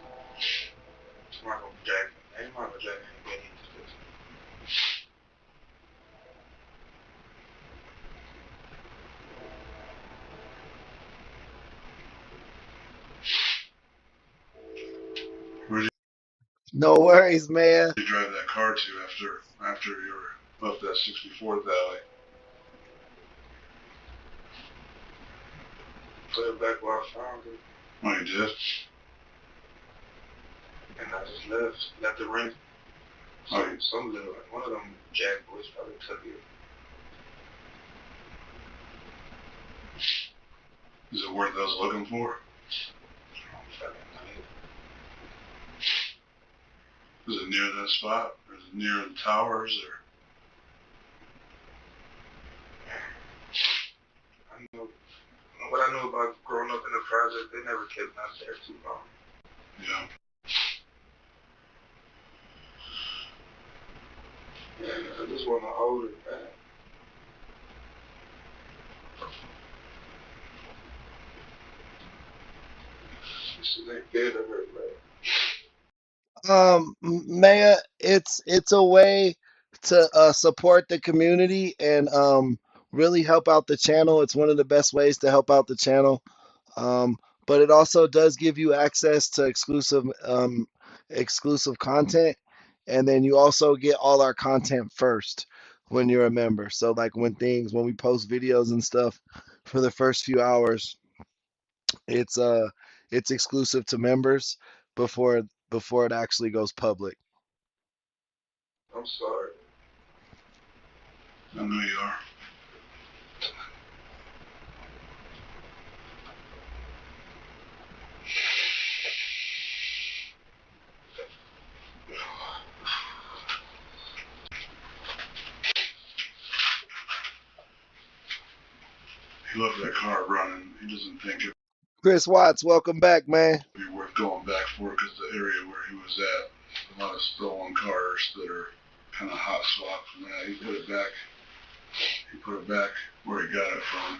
I'm not gonna drag him. I'm not gonna drag anybody into this. Where did No worries, man. you drive that car to after you were up that 64th alley? Put it back where I found it. Oh, you did? And I just left the ring. Some little, one of them jack boys probably took it. Is it worth us looking for? Is it near that spot? Or is it near the towers? Or I know what I know about growing up in the project, they never kept us there too long. yeah. Yeah, I just want to hold it back. This shit ain't fair to her, man. Maya, it's a way to support the community and really help out the channel. It's one of the best ways to help out the channel. But it also does give you access to exclusive content, and then you also get all our content first when you're a member. So like when we post videos and stuff for the first few hours, it's it's exclusive to members before it actually goes public. I'm sorry. I know you are. He left that car running. He doesn't think it'd Chris Watts, welcome back, man. be worth going back for because the area where he was at, a lot of stolen cars that are kind of hot swap from that. He put it back. He put it back where he got it from.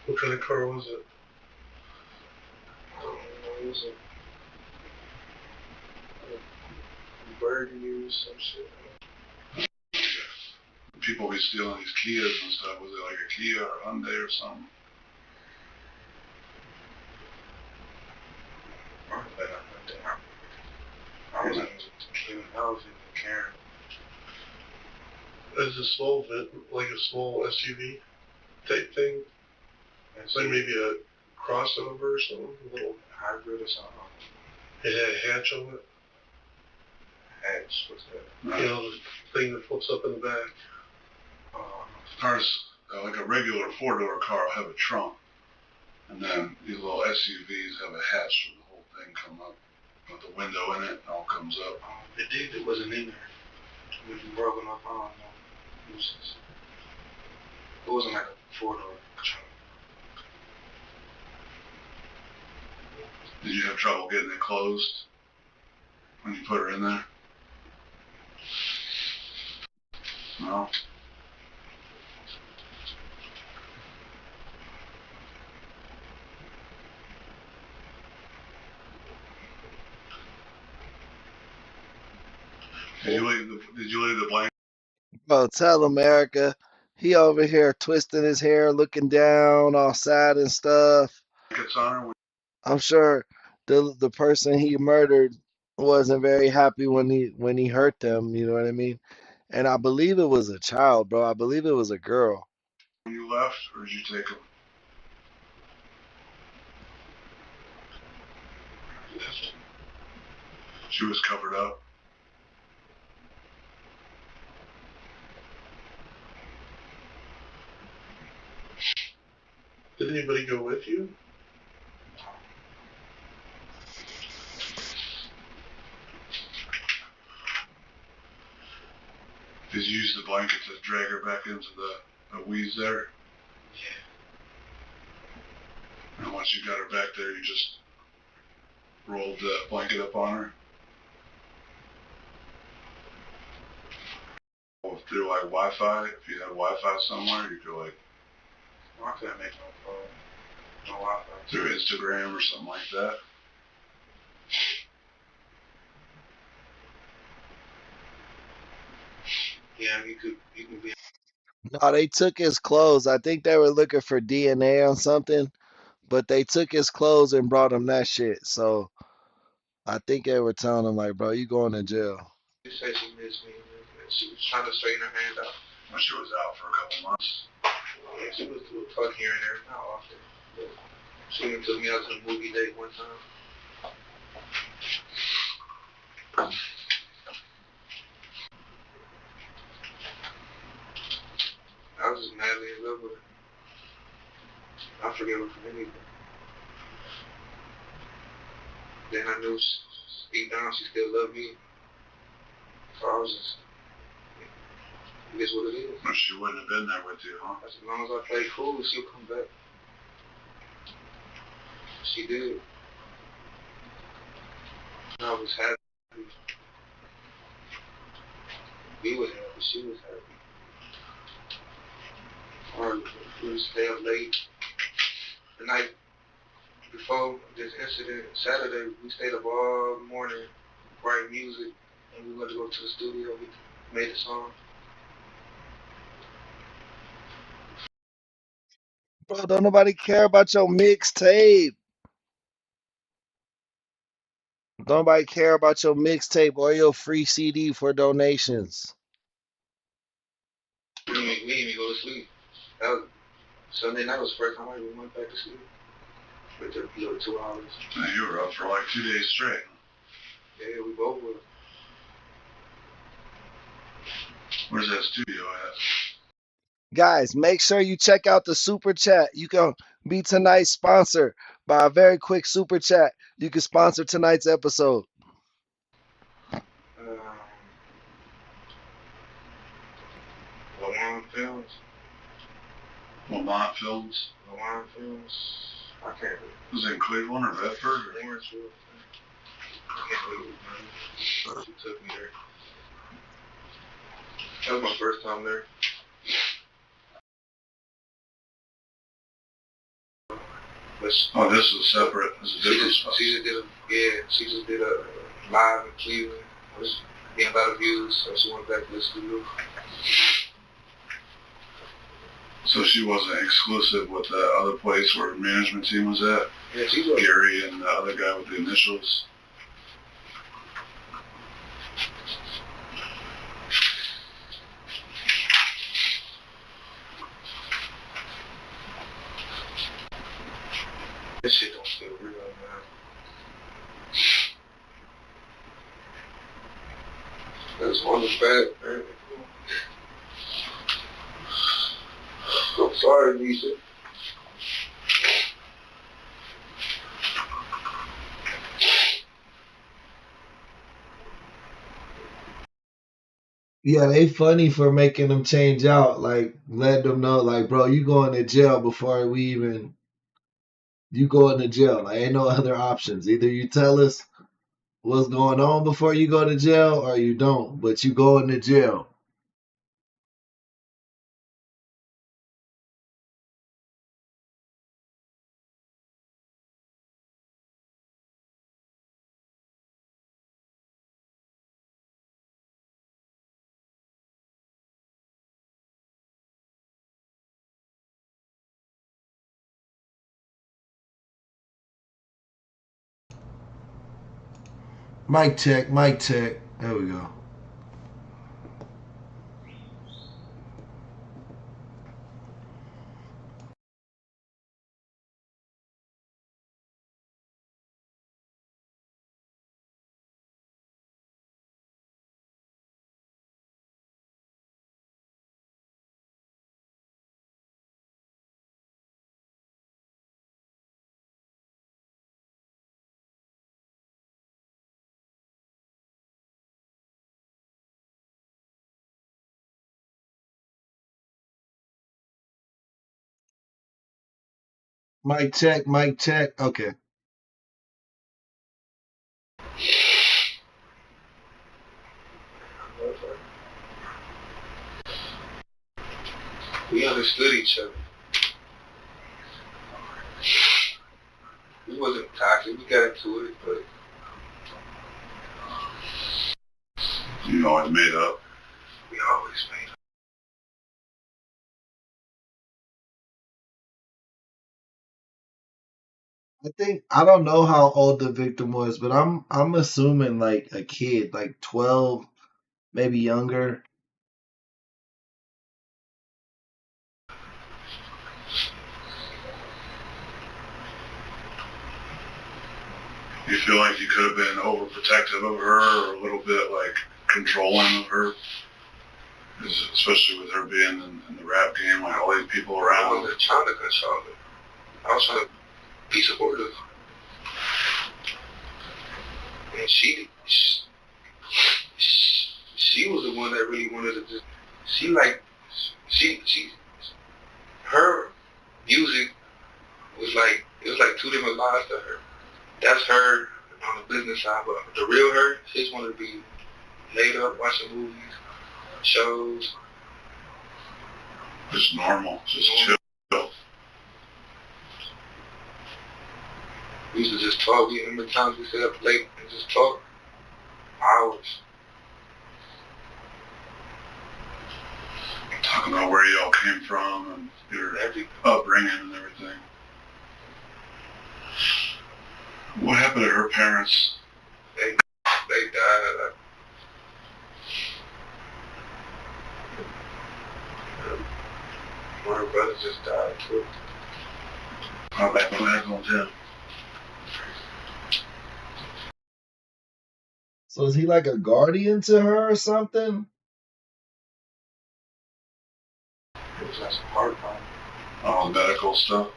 What kind of car was it? I don't know. It was a Burgundy or some shit. People be stealing these Kias and stuff. Was it like a Kia or Hyundai or something? I wasn't even caring. It's a small, like a small SUV type thing. Like maybe a crossover or something, a little hybrid or something. It had a hatch on it. Hatch, what's that? You know, the thing that flips up in the back. Cars, like a regular four-door car, will have a trunk, and then these little SUVs have a hatch, so the whole thing come up with the window in it, and all comes up. It wasn't in there. It was broken up. I don't know. It wasn't like a four-door trunk. Did you have trouble getting it closed when you put her in there? No. Did you leave the blanket? Bro, tell America. He over here twisting his hair, looking down, all sad and stuff. Blankets on her? I'm sure the person he murdered wasn't very happy when he hurt them, you know what I mean? And I believe it was a child, bro. I believe it was a girl. When you left, or did you take them? She was covered up. Did anybody go with you? Did you use the blanket to drag her back into the weeds there? Yeah. And once you got her back there, you just rolled the blanket up on her? Through like Wi-Fi, if you had Wi-Fi somewhere, you could like... I couldn't make no phone. No Wi-Fi. Through Instagram or something like that. Yeah, you can be... No, they took his clothes. I think they were looking for DNA on something, but they took his clothes and brought him that shit. So I think they were telling him like, bro, you going to jail. She said she missed me. She was trying to straighten her hand out. Well, she was out for a couple months. Yeah, she was doing fuck here and there, not often. But she even took me out to the movie date one time. I was just madly in love with her. I forgave her for anything. Then I knew deep down she still loved me. So I was just, it is what it is. Well, she wouldn't have been there with you, huh? As long as I played cool, she'll come back. She did. I was happy. We were happy. She was happy. Or we would stay up late. The night before this incident, Saturday, we stayed up all morning, writing music, and we went to go to the studio. We made a song. Bro, don't nobody care about your mixtape. Don't nobody care about your mixtape or your free CD for donations. We didn't even go to sleep. That was, Sunday night was the first time I even went back to sleep. With the 2 hours. And you were up for like 2 days straight. Yeah, we both were. Where's that studio at? Guys, make sure you check out the super chat. You can be tonight's sponsor by a very quick super chat. You can sponsor tonight's episode. Lamont Films. Lamont Films? Lamont Films. I can't remember. Was it in Cleveland or Bedford? Or? Lawrenceville. I can't remember. She took me there. That was my first time there. Oh, this was separate. This is different stuff. She just did a live in Cleveland. It was getting a lot of views, so she went back to the studio. So she wasn't exclusive with the other place where management team was at? Yeah, she was. Gary and the other guy with the initials? This shit don't feel real, man. That's on the bad, man. I'm sorry, Lisa. Yeah, they funny for making them change out, like let them know, like, bro, you going to jail before we even you going to jail. Like, ain't no other options. Either you tell us what's going on before you go to jail, or you don't. But you going to jail. Mic check, mic check. There we go. Mic check, mic check. Okay. We understood each other. We wasn't toxic. We got into it, but You always made up. we always made up. I don't know how old the victim was, but I'm assuming like a kid, like 12, maybe younger. You feel like you could have been overprotective of her or a little bit like controlling of her? Especially with her being in the rap game, like all these people I around. wasn't trying to control her. I was trying to be supportive. And she was the one that really wanted to just, her music was like, it was like two different lives to her. That's her on the business side, but the real her, she just wanted to be laid up, watching movies, shows. Just normal, just chill. We used to just talk. We remember times we stayed up late and just talk hours. Talking about where y'all came from and your upbringing and everything. What happened to her parents? They died. One of her brothers just died too. How back when I was on So is he like a guardian to her or something? It was like some heart problem. all medical stuff.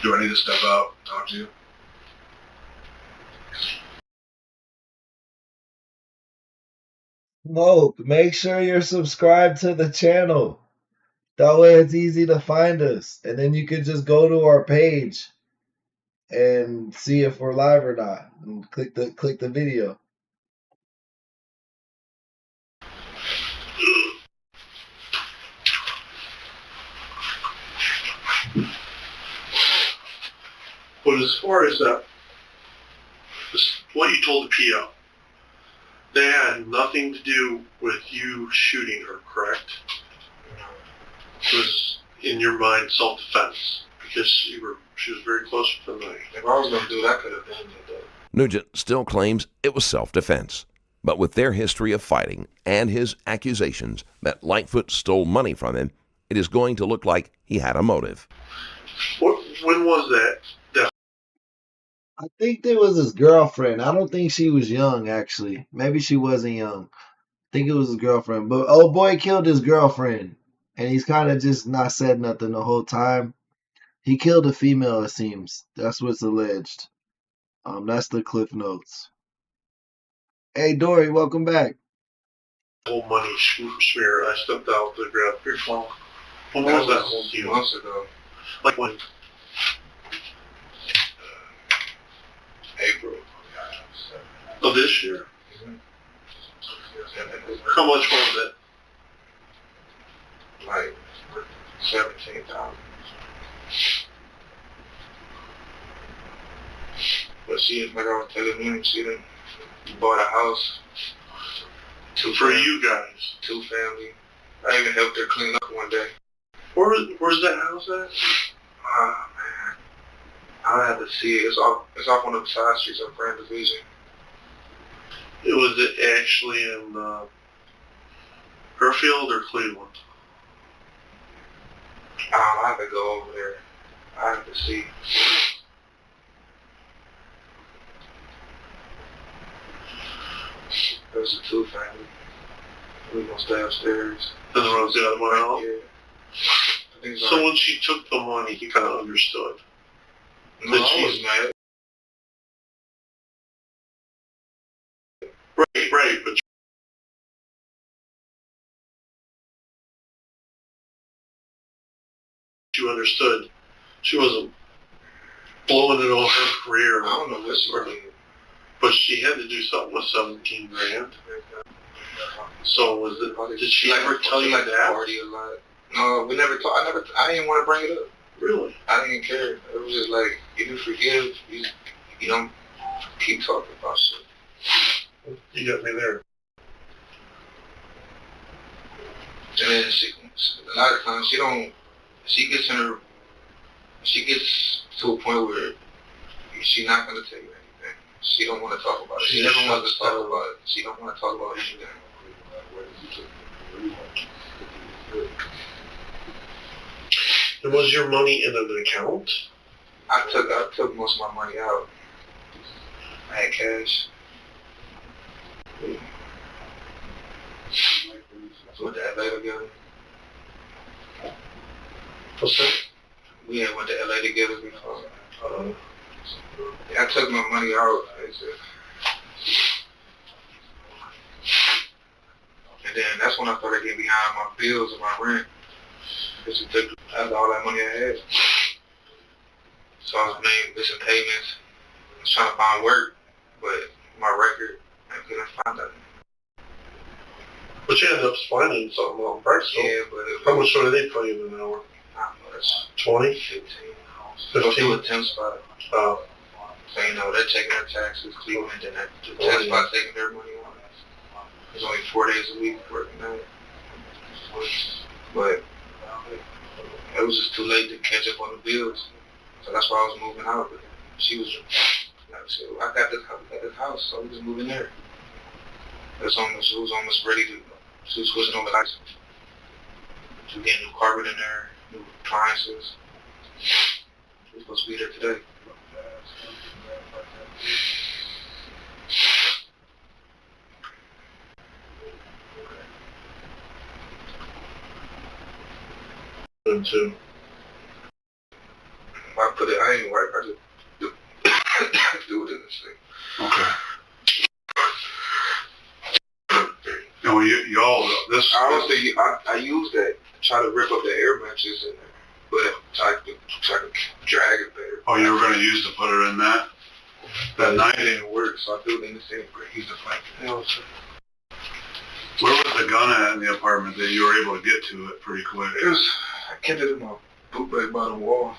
Do I need to step out and talk to you? No, make sure you're subscribed to the channel. That way it's easy to find us. And then you can just go to our page and see if we're live or not. And click the video. But as far as that, what you told the PO, that had nothing to do with you shooting her, correct? It was, in your mind, self-defense, because she was very close with the knife. If I was going to do that, I could have done it, though. Nugent still claims it was self-defense. But with their history of fighting and his accusations that Lightfoot stole money from him, it is going to look like he had a motive. When was that? I think there was his girlfriend. I don't think she was young, actually. Maybe she wasn't young. I think it was his girlfriend. But old boy killed his girlfriend. And he's kind of just not said nothing the whole time. He killed a female, it seems. That's what's alleged. That's the Cliff Notes. Hey, Dory, welcome back. Whole money smear. I stepped out to grab your phone. When was that whole deal? Months ago. Like when? April. Of this year. How much was it? Like 17,000. But she, like I was telling him, she done bought a house. For you guys? 2 family. I even helped her clean up one day. Where's that house at? Man. I have to see it. It's off on the side streets of Grand Division. Was it actually in Fairfield or Cleveland? I have to go over there. I have to see. It was a 2 family. We're gonna stay upstairs. And the one's the other one out? Yeah. I think so when she took the money, he kind of understood. No, I was mad. Right, but you understood. She wasn't blowing it on her career. I don't know what she did. But she had to do something with 17 grand. So was it? Did she ever tell you that? Party a lot. No, we never talked. I didn't want to bring it up. Really? I didn't care. It was just like, if you forgive, you don't keep talking about shit. You got me there. And then a lot of times she gets to a point where she's not going to tell you anything. She don't want to talk about it. She never wants to talk about it. She don't want to talk about anything. And was your money in an account? I took most of my money out. I had cash. So went to LA together. What's that? We had went to LA together before. I took my money out. And then that's when I started getting behind my bills and my rent. Because it took all that money I had. So I was missing payments. I was trying to find work, but my record, I couldn't find nothing. But you ended up finding something on price. Yeah, but how much are they paying an hour? Not much. 20? 15. 15? Go to a temp spot. Oh. So, they're taking their taxes, Cleveland, and the temp spot taking their money on us. It's only 4 days a week working out. But it was just too late to catch up on the bills. So that's why I was moving out. But she was, I got this house, so we just moving there. It was almost ready to, she was switching over lights. She was getting new carpet in there, new appliances. We're supposed to be there today. Too. I ain't wipe, I just do it in this thing. Okay. No, Honestly, I use that to try to rip up the air matches in there, but try to drag it there. Oh, you were going to use to put her in that night? It didn't work, so I threw it in the sink. Use the blanket. Where was the gun at in the apartment that you were able to get to it pretty quick? I kept it in my boot bag by the wall.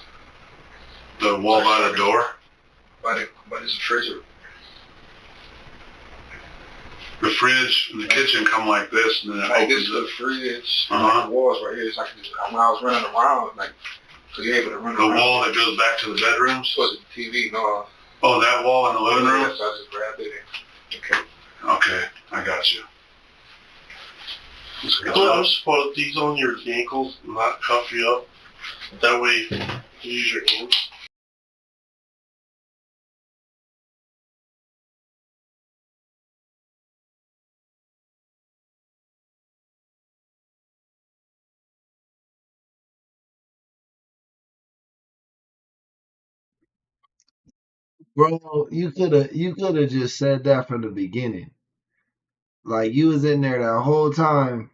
The wall by the door? by this refrigerator. The fridge and the kitchen come like this, and then it Like this opens is the up. fridge, like the walls right here. It's like when I was running around, like, so you're able to run The around. wall that goes back to the bedrooms? For the TV, no. Oh, that wall in the living room? Yes, I just grabbed it. Okay. Okay, I got you. Put some these on your ankles, not cuff you up. That way you use your hands. Bro, you could have just said that from the beginning. Like you was in there that whole time.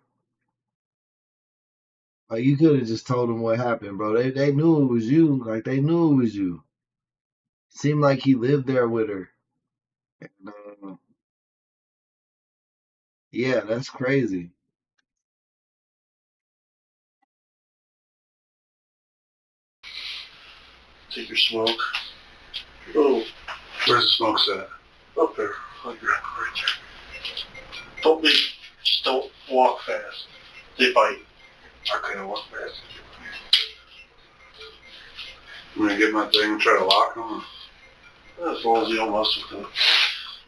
Like you could have just told them what happened, bro. They knew it was you. Like they knew it was you. Seemed like he lived there with her. And, yeah, that's crazy. Take your smoke. Oh, Where's the smoke set? up there. Right there. Just don't walk fast. They bite. I couldn't walk fast. I'm gonna get my thing and try to lock them. As long as you don't mess with them.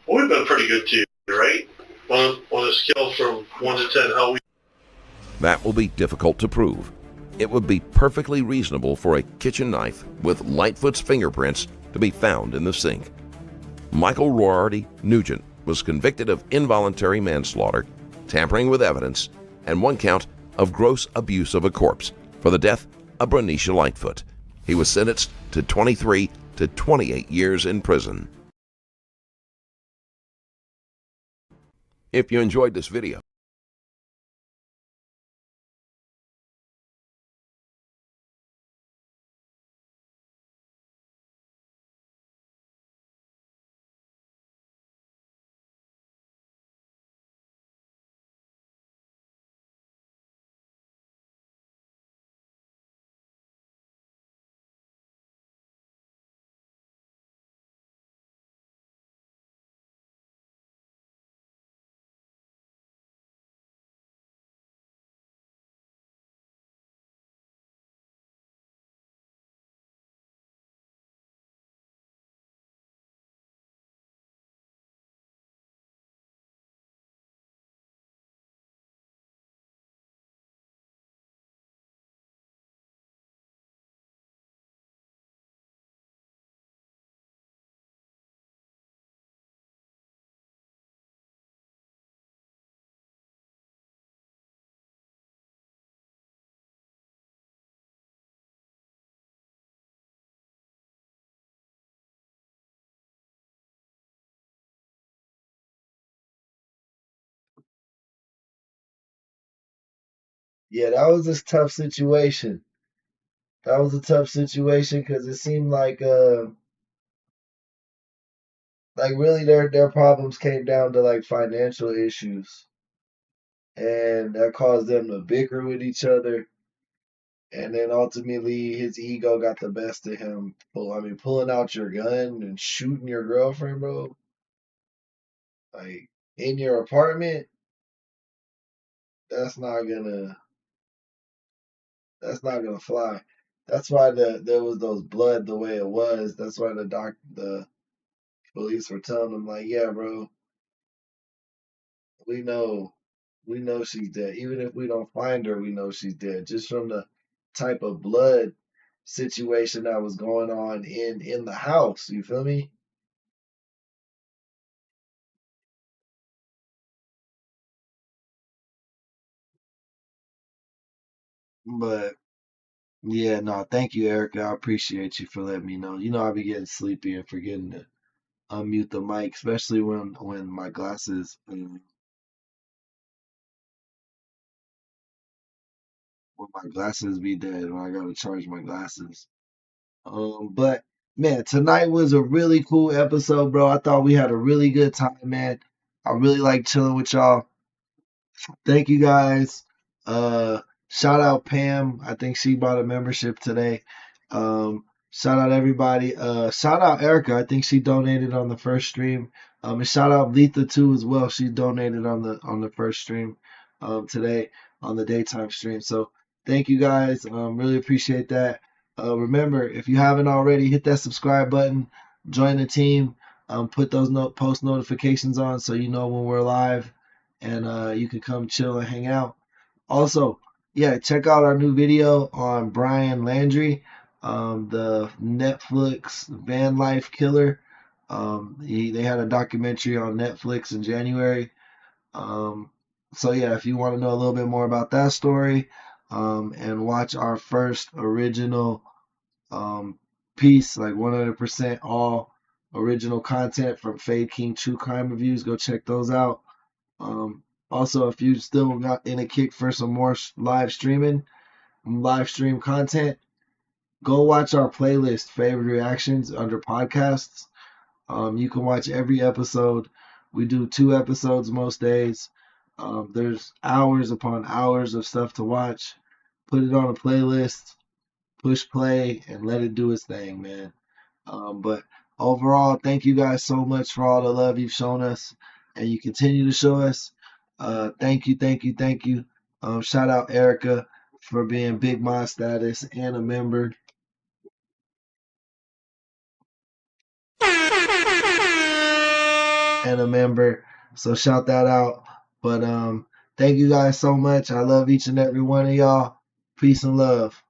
Well, we've been pretty good to you, right? On a scale from 1 to 10, how we... That will be difficult to prove. It would be perfectly reasonable for a kitchen knife with Lightfoot's fingerprints to be found in the sink. Michael Rorty Nugent was convicted of involuntary manslaughter, tampering with evidence, and 1 count of gross abuse of a corpse for the death of Bernicia Lightfoot. He was sentenced to 23 to 28 years in prison. If you enjoyed this video, Yeah, that was a tough situation. That was a tough situation because it seemed like really their problems came down to like financial issues, and that caused them to bicker with each other. And then ultimately his ego got the best of him. Pulling out your gun and shooting your girlfriend, bro. Like in your apartment, that's not gonna that's not gonna fly. That's why there was those blood the way it was. That's why the police were telling him like, yeah, bro, we know we know she's dead. Even if we don't find her, we know she's dead. Just from the type of blood situation that was going on in the house. You feel me? But yeah, no, thank you, Erica. I appreciate you for letting me know. You know, I be getting sleepy and forgetting to unmute the mic, especially when my glasses be dead, when I gotta charge my glasses. But man, tonight was a really cool episode, bro. I thought we had a really good time, man. I really like chilling with y'all. Thank you guys. Shout out Pam. I think she bought a membership today. Um, Shout out everybody. Shout out Erica. I think she donated on the first stream. And shout out Letha too as well. She donated on the first stream today on the daytime stream. So thank you guys. Really appreciate that. Remember, if you haven't already, hit that subscribe button, join the team, put those post notifications on so you know when we're live, and you can come chill and hang out. Also, yeah, check out our new video on Brian Landry, the Netflix van life killer. They had a documentary on Netflix in January. So yeah, if you want to know a little bit more about that story, and watch our first original piece, like 100% all original content from Fade King True Crime Reviews, go check those out. Also, if you still got in a kick for some more live stream content, go watch our playlist, favorite reactions, under podcasts. You can watch every episode. We do 2 episodes most days. There's hours upon hours of stuff to watch. Put it on a playlist, push play, and let it do its thing, man. But overall, thank you guys so much for all the love you've shown us, and you continue to show us. Thank you. Shout out Erica for being Big Mod status and a member. So shout that out. But thank you guys so much. I love each and every one of y'all. Peace and love.